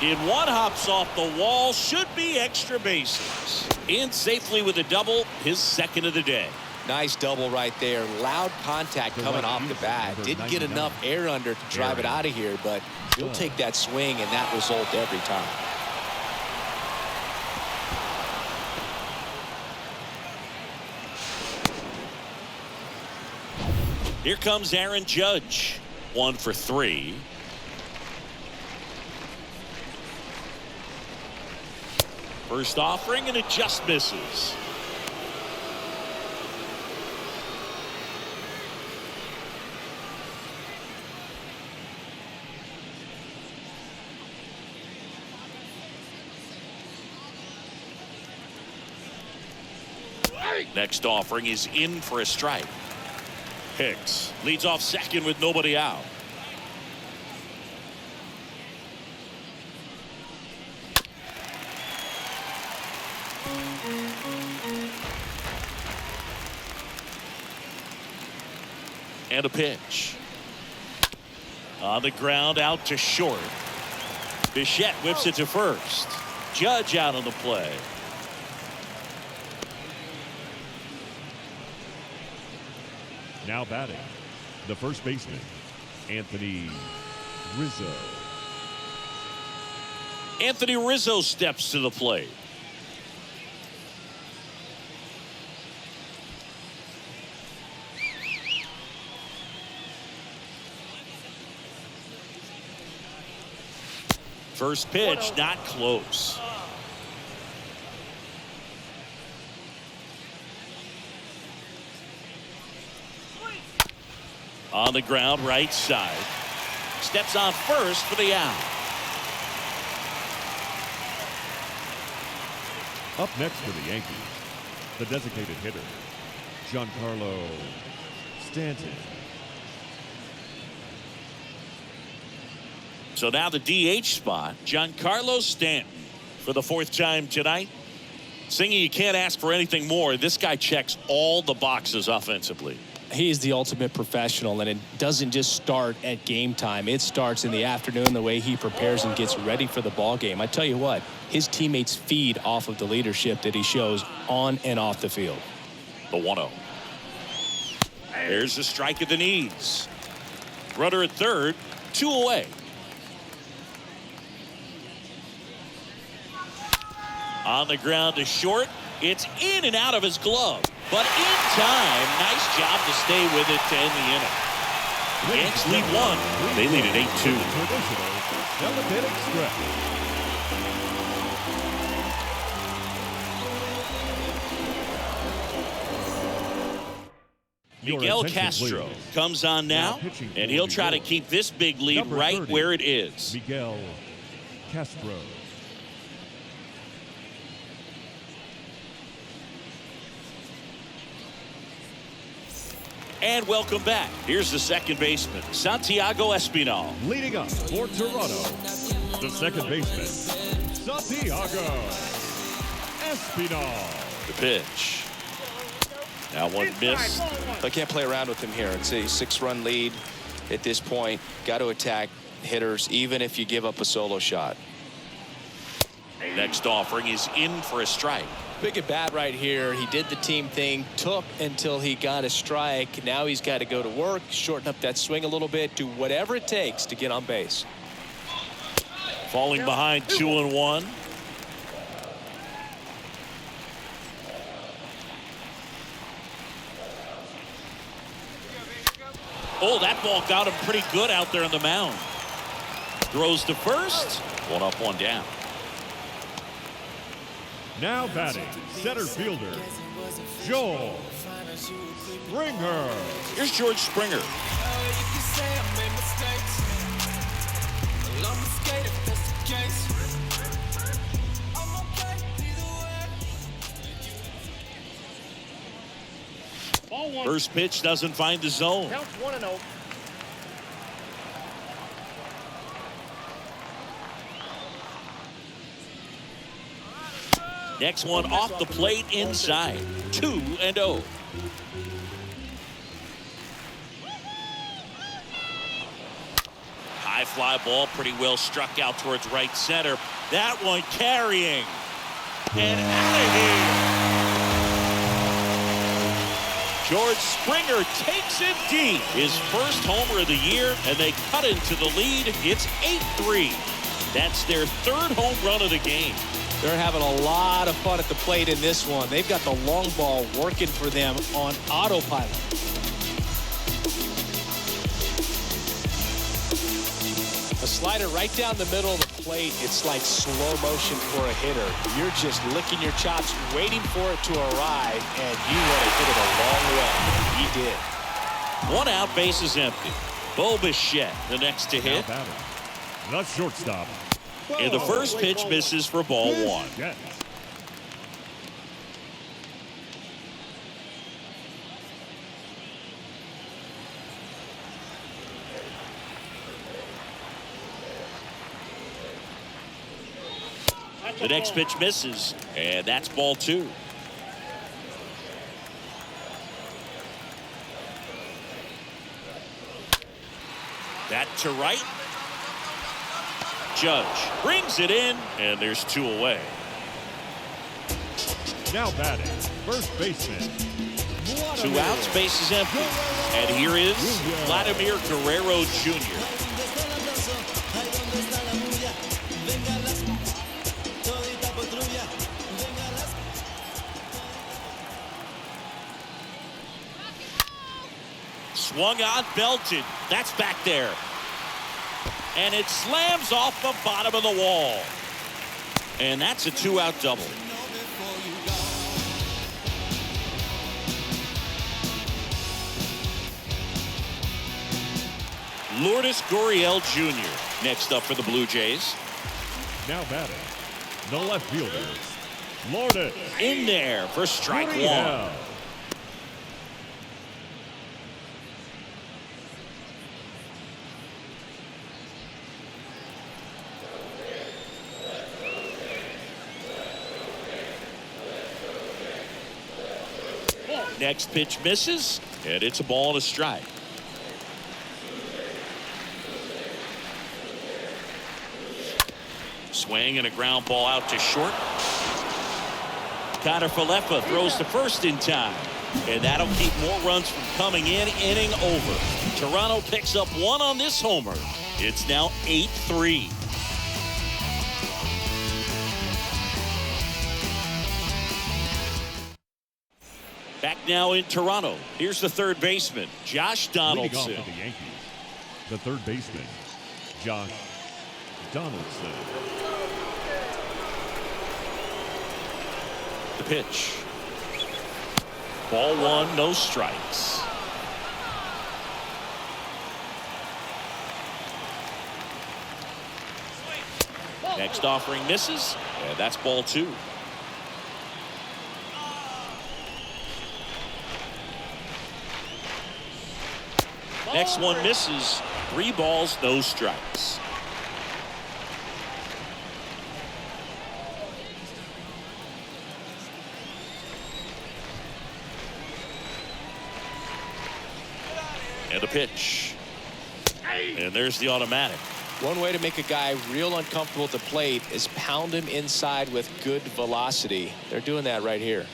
In one, hops off the wall, should be extra bases. In safely with a double, his second of the day. Nice double right there. Loud contact coming off the bat. Didn't get enough air under to drive it out of here, but he'll take that swing and that result every time. Here comes Aaron Judge. 1 for 3. First offering, and it just misses. Next offering is in for a strike. Hicks leads off second with nobody out. And a pitch. On the ground, out to short. Bichette whips it to first. Judge out on the play. Now batting, the first baseman, Anthony Rizzo. Anthony Rizzo steps to the plate. First pitch, not close. On the ground, right side. Steps on first for the out. Up next for the Yankees, the designated hitter, Giancarlo Stanton. So now the DH spot, Giancarlo Stanton for the 4th time tonight. Singy, you can't ask for anything more. This guy checks all the boxes offensively. He's the ultimate professional, and it doesn't just start at game time. It starts in the afternoon, the way he prepares and gets ready for the ball game. I tell you what, his teammates feed off of the leadership that he shows on and off the field. The 1-0. There's a strike at the knees. Runner at third, 2 away. On the ground to short. It's in and out of his glove, but in time. Nice job to stay with it to end the inning. Yanks lead 1. They lead at 8-2. Elevated stretch. Miguel Castro comes on now, and he'll try to keep this big lead right where it is. Miguel Castro. And welcome back. Here's the second baseman, Santiago Espinal. Leading up for Toronto, the second baseman, Santiago Espinal. The pitch. Now one miss. I can't play around with him here. It's a 6-run lead at this point. Got to attack hitters, even if you give up a solo shot. Next offering is in for a strike. Big at bat right here. He did the team thing, took until he got a strike. Now he's got to go to work, shorten up that swing a little bit, do whatever it takes to get on base. Falling behind 2-1. Oh, that ball got him pretty good out there on the mound. Throws to first. 1 up, 1 down. Now batting, center fielder, Joel Springer. Here's George Springer. First pitch doesn't find the zone. Counts 1-0. Next one off the plate inside. 2-0. High fly ball, pretty well struck out towards right center. That one carrying. And out of here. George Springer takes it deep. His first homer of the year, and they cut into the lead. It's 8-3. That's their third home run of the game. They're having a lot of fun at the plate in this one. They've got the long ball working for them on autopilot. A slider right down the middle of the plate. It's like slow motion for a hitter. You're just licking your chops, waiting for it to arrive, and you want to hit it a long way. He did. 1 out, base is empty. Bo Bichette, the next to hit. The shortstop. And the first pitch misses for ball 1. Yes. The next pitch misses, and that's ball 2. That to right. Judge brings it in, and there's 2 away. Now batting, first baseman. 2 outs, base is empty. And here is Vladimir Guerrero Jr. Swung on, belted. That's back there. And it slams off the bottom of the wall. And that's a 2-out double. Lourdes Gurriel Jr. next up for the Blue Jays. Now batting, the left fielder, Lourdes. In there for strike 1. Next pitch misses, and it's a ball and a strike. Swing and a ground ball out to short. Falefa throws to first in time, and that'll keep more runs from coming in. Inning over. Toronto picks up one on this homer. It's now 8-3. Back now in Toronto. Here's the third baseman, Josh Donaldson. Leading off for the Yankees, the third baseman, Josh Donaldson. The pitch. Ball one, no strikes. Next offering misses, and that's ball two. Next one misses. 3 balls, no strikes. And the pitch. And there's the automatic. One way to make a guy real uncomfortable at the plate is pound him inside with good velocity. They're doing that right here.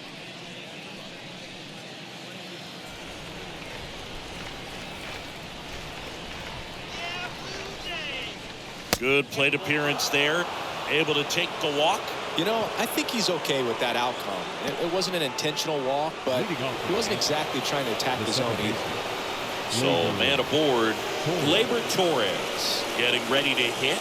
Good plate appearance there. Able to take the walk. You know, I think he's okay with that outcome. It wasn't an intentional walk, but he wasn't exactly trying to attack the zone either. So, man aboard, Gleyber Torres getting ready to hit.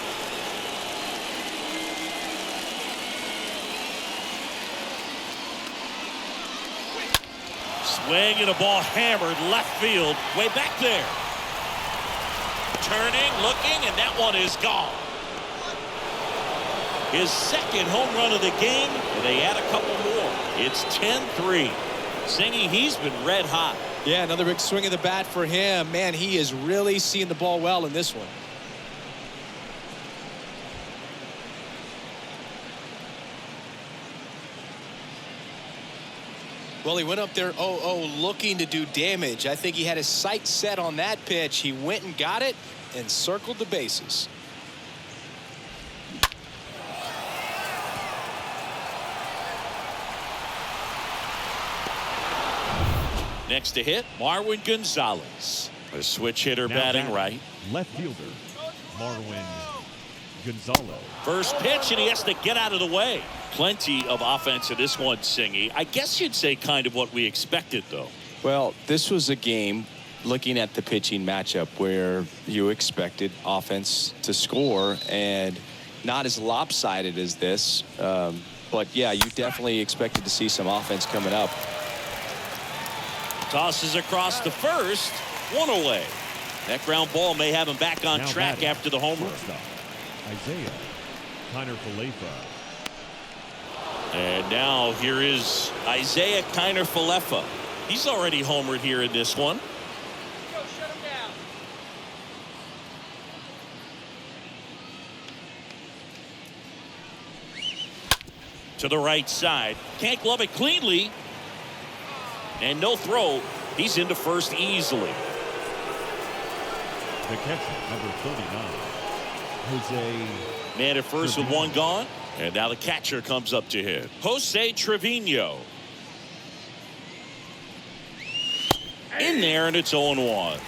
Swing and a ball hammered left field, way back there. Turning, looking, and that one is gone. His second home run of the game, and they add a couple more. It's 10-3. Zingy, he's been red hot. Yeah, another big swing of the bat for him. Man, he is really seeing the ball well in this one. Well, he went up there 0-0 looking to do damage. I think he had his sights set on that pitch. He went and got it and circled the bases. Next to hit, Marwin Gonzalez. A switch hitter Now batting right. Left fielder, Marwin Gonzalez. First pitch, and he has to get out of the way. Plenty of offense in this one, Singy. I guess you'd say kind of what we expected, though. Well, this was a game, looking at the pitching matchup, where you expected offense to score, and not as lopsided as this. But, yeah, you definitely expected to see some offense coming up. Tosses across the first, one away. That ground ball may have him back on Now track batting, after the homer. shortstop, Isaiah Falefa. And now here is Isaiah Falefa. He's already homered here in this one. Go, shut him down. To the right side. Can't glove it cleanly. And no throw. He's into first easily. The catcher, number 39, Jose. Man at first with one gone. And now the catcher comes up to hit. Jose Trevino. In there, and it's 0-1.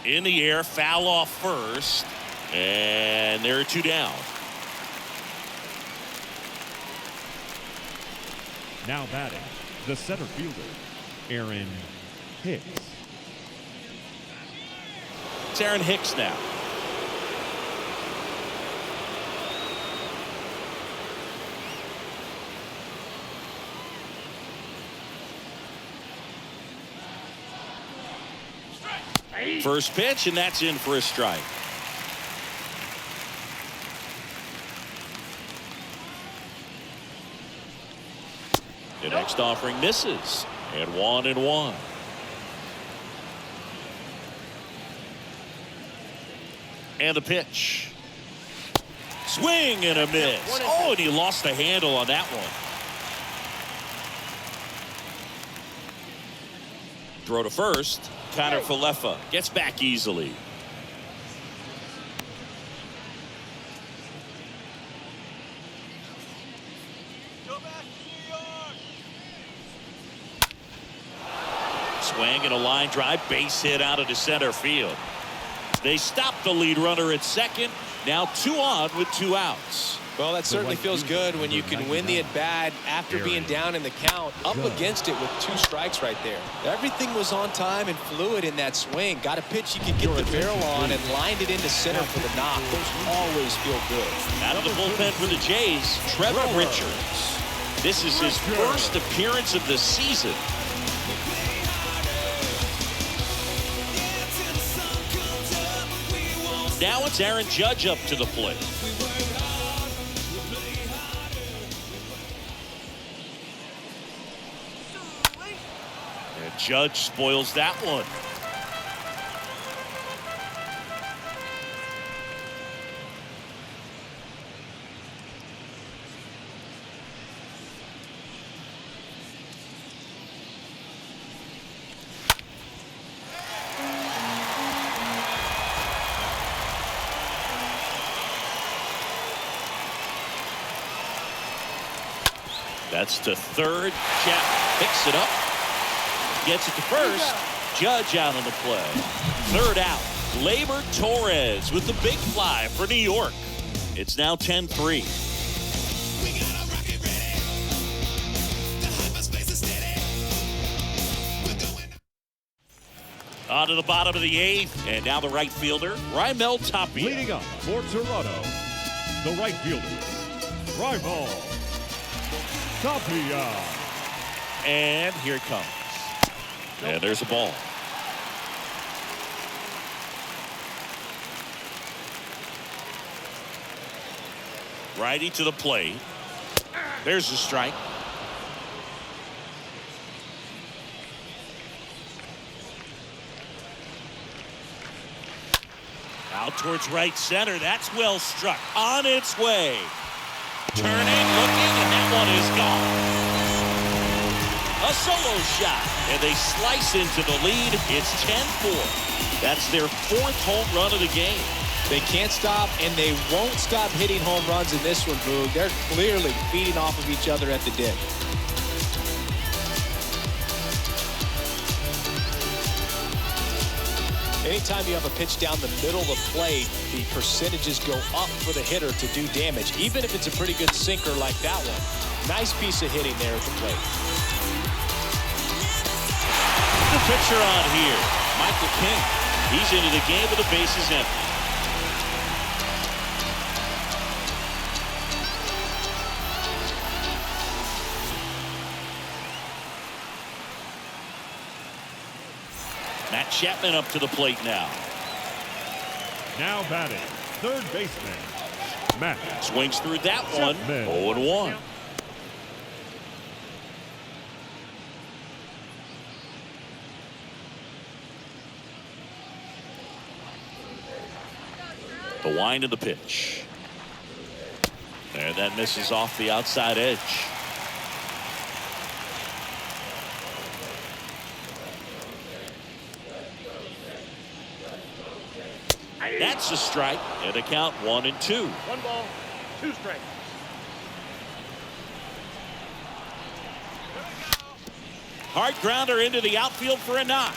In the air, foul off first, and there are 2 down. Now batting, the center fielder, Aaron Hicks. It's Aaron Hicks now. First pitch, and that's in for a strike. The next offering misses. And 1-1. And the pitch. Swing and a miss. Oh, and he lost the handle on that one. Throw to first. Connor Falefa gets back easily. Swing and a line drive, base hit out of the center field. They stop the lead runner at second. Now 2 on with 2 outs. Well, that certainly feels good when you can win the at-bat after being down in the count, up against it with 2 strikes right there. Everything was on time and fluid in that swing. Got a pitch you could get the barrel on and lined it into center for the knock. Those always feel good. Out of the bullpen for the Jays, Trevor Richards. This is his first appearance of the season. Now it's Aaron Judge up to the plate. And Judge spoils that one. That's to third. Chap picks it up. Gets it to first. Judge out on the play. Third out. Gleyber Torres with the big fly for New York. It's now 10-3. On to the bottom of the 8th. And now the right fielder, Raimel Tapia. Leading up for Toronto, the right fielder, Raimel Tapia. And here it comes. And there's a ball. Righty to the plate. There's the strike. Out towards right center. That's well struck. On its way. Turning, looking, and that one is gone. A solo shot, and they slice into the lead. It's 10-4. That's their 4th home run of the game. They can't stop, and they won't stop hitting home runs in this one, Boog. They're clearly feeding off of each other at the dip. Anytime you have a pitch down the middle of the plate, the percentages go up for the hitter to do damage, even if it's a pretty good sinker like that one. Nice piece of hitting there at the plate. The pitcher on here, Michael King. He's into the game with the bases empty. Matt Chapman up to the plate now. Now batting, third baseman, Matt. Swings through that one. Chapman. 0-1. The wind of the pitch. And that misses off the outside edge. That's a strike, and a count 1-2. 1 ball, 2 strikes. Hard grounder into the outfield for a knock.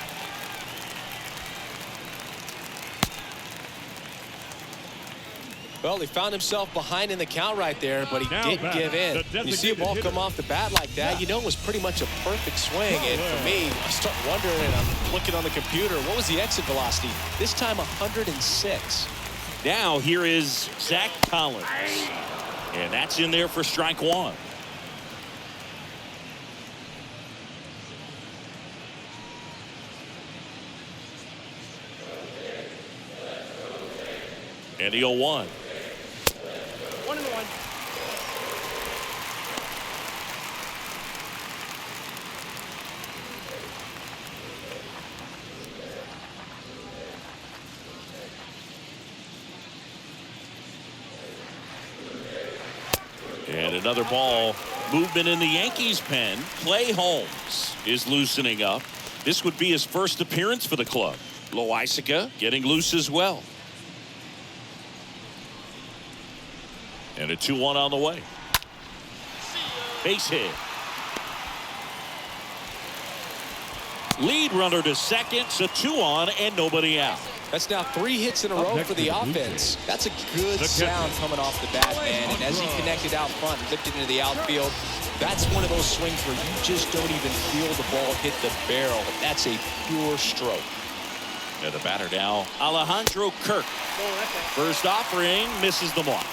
Well, he found himself behind in the count right there, but he Now didn't batting, give in. the You see a ball designated come off the bat like that, you know it was pretty much a perfect swing. And for me, I start wondering, and I'm looking on the computer, what was the exit velocity? This time 106. Now here is Zach Collins. And that's in there for strike 1. And the 0-1. 1-1. Another ball movement in the Yankees pen. Clay Holmes is loosening up. This would be his first appearance for the club. Loaisiga getting loose as well. And a 2-1 on the way. Base hit. Lead runner to second, so 2 on and nobody out. That's now 3 hits in a row for the offense. That's a good sound coming off the bat, man. And as he connected out front and lifted into the outfield, that's one of those swings where you just don't even feel the ball hit the barrel. That's a pure stroke. And the batter now, Alejandro Kirk. First offering, misses the mark.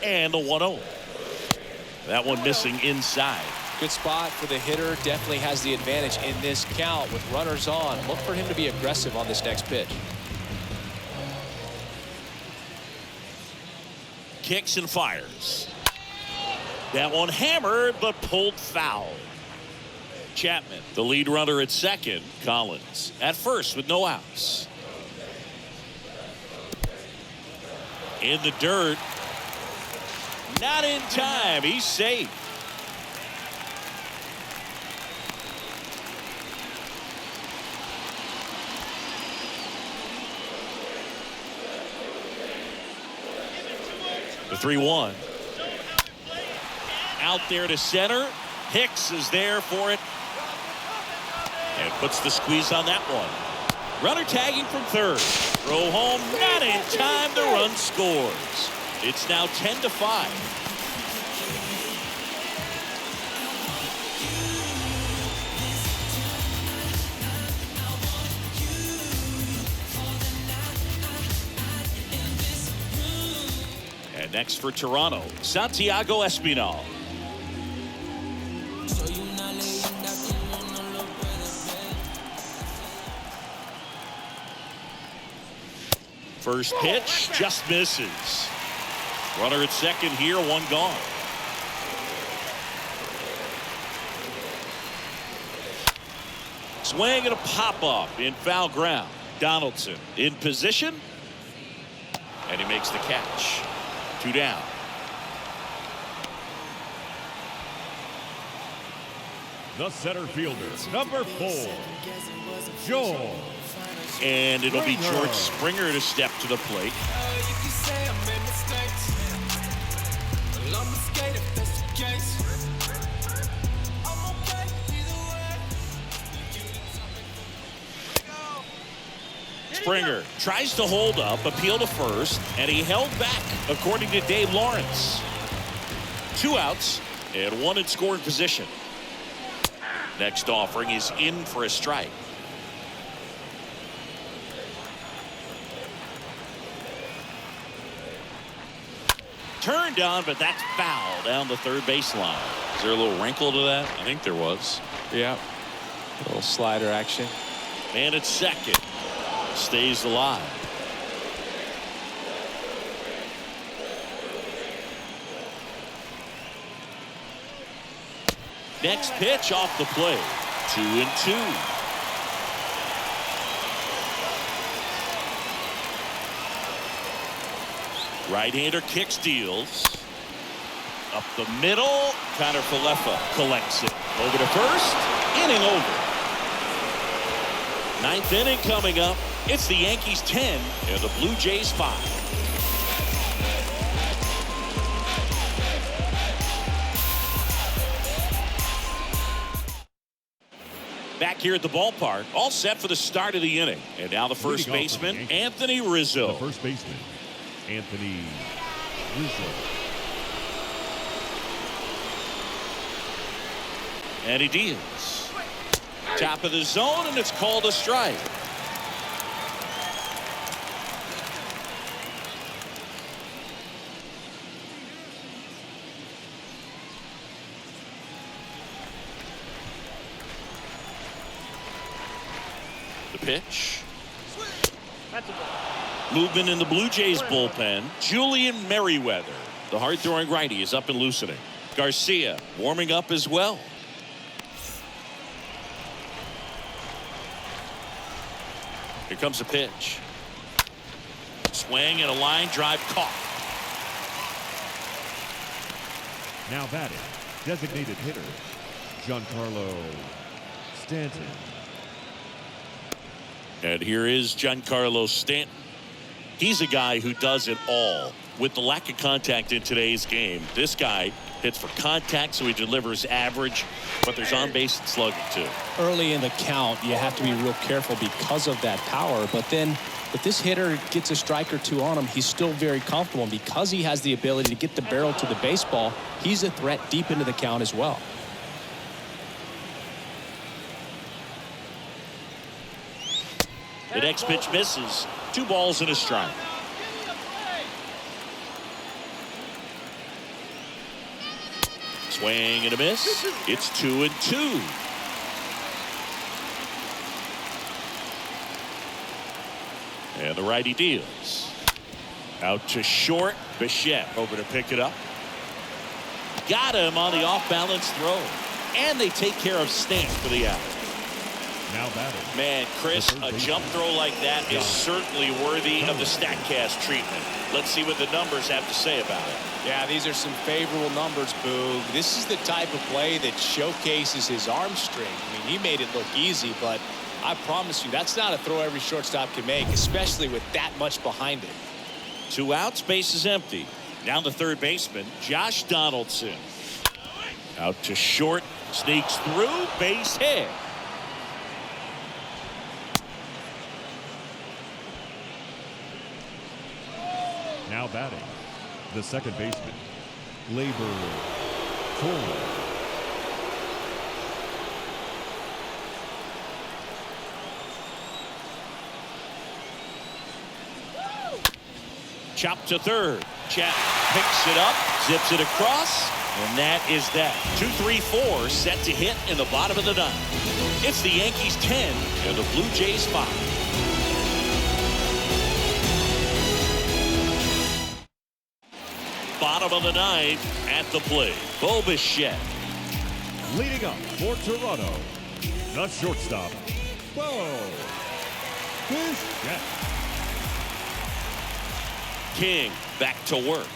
And the 1-0. That one missing inside. Good spot for the hitter. Definitely has the advantage in this count with runners on. Look for him to be aggressive on this next pitch. Kicks and fires. That one hammered but pulled foul. Chapman, the lead runner at second. Collins at first with no outs. In the dirt. Not in time. He's safe. The 3-1. Out there to center. Hicks is there for it. And puts the squeeze on that one. Runner tagging from third. Throw home. Not in time. The run scores. It's now 10-5. And next for Toronto, Santiago Espinal. First pitch just misses. Runner at second here, 1 gone. Swing and a pop-up in foul ground. Donaldson in position. And he makes the catch. 2 down. The center fielder, number 4, Joe. And it'll be George Springer to step to the plate. Springer tries to hold up, appeal to first, and he held back, according to Dave Lawrence. 2 outs and 1 in scoring position. Next offering is in for a strike. Turned on, but that's foul down the third baseline. Is there a little wrinkle to that? I think there was. Yeah. A little slider action. Man at second. Stays alive. Next pitch off the plate. 2-2. Right-hander kicks, deals. Up the middle. Connor Falefa collects it. Over to first. Inning over. 9th inning coming up. It's the Yankees 10 and the Blue Jays 5. Back here at the ballpark, all set for the start of the inning. And now the first baseman, Anthony Rizzo. The first baseman, Anthony Rizzo. And he deals. Top of the zone, and it's called a strike. The pitch. Movement in the Blue Jays bullpen. Julian Merriweather, the hard-throwing righty, is up and loosening. Garcia warming up as well. Here comes the pitch. Swing and a line drive caught. Now batting, designated hitter, Giancarlo Stanton. And here is Giancarlo Stanton. He's a guy who does it all. With the lack of contact in today's game, this guy hits for contact, so he delivers average, but there's on-base and slugging too. Early in the count, you have to be real careful because of that power, but then if this hitter gets a strike or two on him, he's still very comfortable. And because he has the ability to get the barrel to the baseball, he's a threat deep into the count as well. The next pitch misses. 2 balls and a strike. Swing and a miss. It's 2-2. And the righty deals. Out to short. Bichette over to pick it up. Got him on the off-balance throw. And they take care of Stanton for the out. Now batting. Man, Chris, a jump throw like that is certainly worthy of the StatCast treatment. Let's see what the numbers have to say about it. Yeah, these are some favorable numbers, Boog. This is the type of play that showcases his arm strength. I mean, he made it look easy, but I promise you, that's not a throw every shortstop can make, especially with that much behind it. 2 outs, base is empty. Now the third baseman, Josh Donaldson. Out to short, sneaks through, base hit. Now batting, the second baseman, Labor Cole. Chop to third. Chat picks it up, zips it across, and that is that. 2-3-4 set to hit in the bottom of the 9th. It's the Yankees 10 and the Blue Jays 5. Bottom of the 9th at the plate. Bo Bichette. Leading up for Toronto, the shortstop, Bo Bichette. King back to work.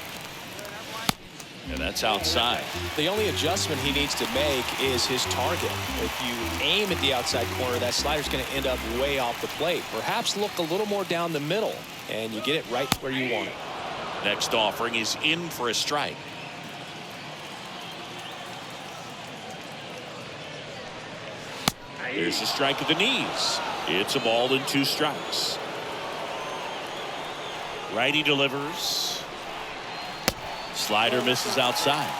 And that's outside. The only adjustment he needs to make is his target. If you aim at the outside corner, that slider's going to end up way off the plate. Perhaps look a little more down the middle, and you get it right where you want it. Next offering is in for a strike. Here's the strike at the knees. It's a ball and 2 strikes. Righty delivers. Slider misses outside.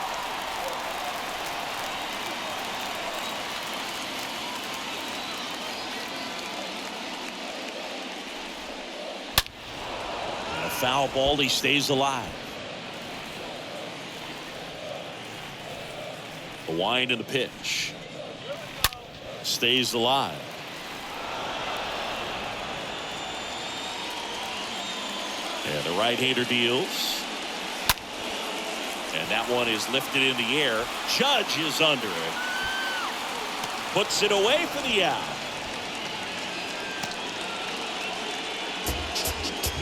And a foul ball, he stays alive. The wind and the pitch. Stays alive. And the right-hander deals. And that one is lifted in the air. Judge is under it. Puts it away for the out.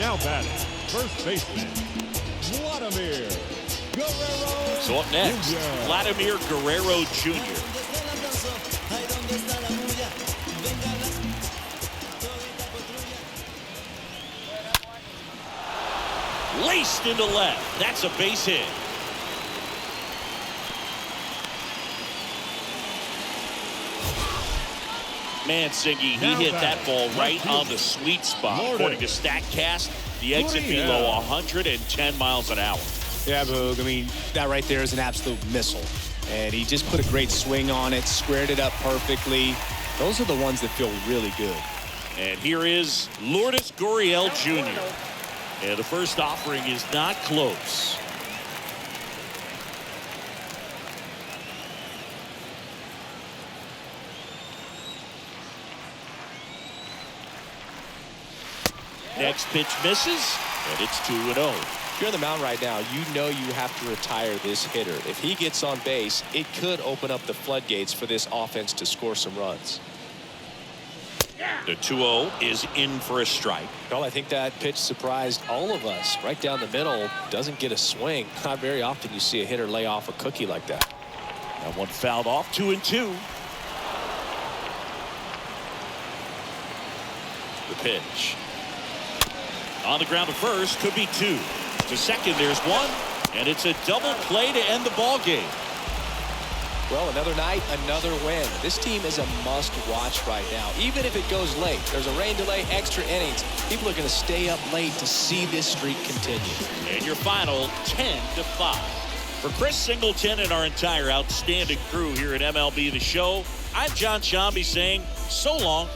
Now batting, first baseman, Vladimir Guerrero. So up next, Jr. Vladimir Guerrero Jr. Laced into left. That's a base hit. Man, Siggy, he hit that ball right on the sweet spot. According to StatCast, the exit below 110 miles an hour. Yeah, Boog. I mean, that right there is an absolute missile. And he just put a great swing on it, squared it up perfectly. Those are the ones that feel really good. And here is Lourdes Gurriel Jr. And the first offering is not close. Next pitch misses, and it's 2-0. If you're on the mound right now, you know you have to retire this hitter. If he gets on base, it could open up the floodgates for this offense to score some runs. The 2-0 is in for a strike. Well, I think that pitch surprised all of us. Right down the middle, doesn't get a swing. Not very often you see a hitter lay off a cookie like that. That one fouled off. 2-2. The pitch. On the ground to first, could be 2. To second, there's 1. And it's a double play to end the ball game. Well, another night, another win. This team is a must-watch right now. Even if it goes late, there's a rain delay, extra innings. People are going to stay up late to see this streak continue. And your final 10-5. For Chris Singleton and our entire outstanding crew here at MLB The Show, I'm John Shambi saying so long.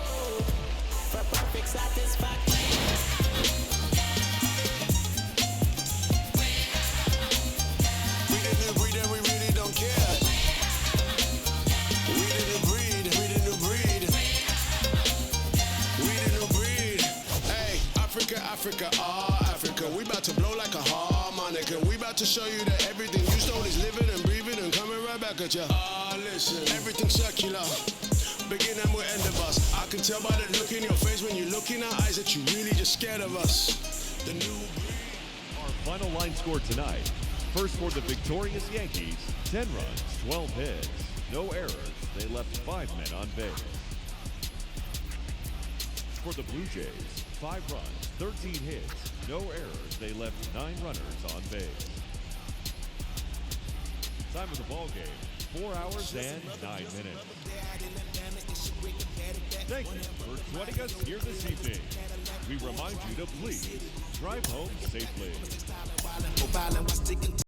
Africa, Africa, we about to blow like a harmonica. We about to show you that everything you stole is living and breathing and coming right back at you. Listen, everything's circular. Begin and we'll end of us. I can tell by the look in your face when you look in our eyes that you really just scared of us. The new Our final line score tonight. First for the victorious Yankees, 10 runs, 12 hits, no errors. They left 5 men on base. For the Blue Jays, 5 runs, 13 hits, no errors. They left 9 runners on base. Time of the ball game, 4 hours and 9 minutes. Thank you for joining us here this evening. We remind you to please drive home safely.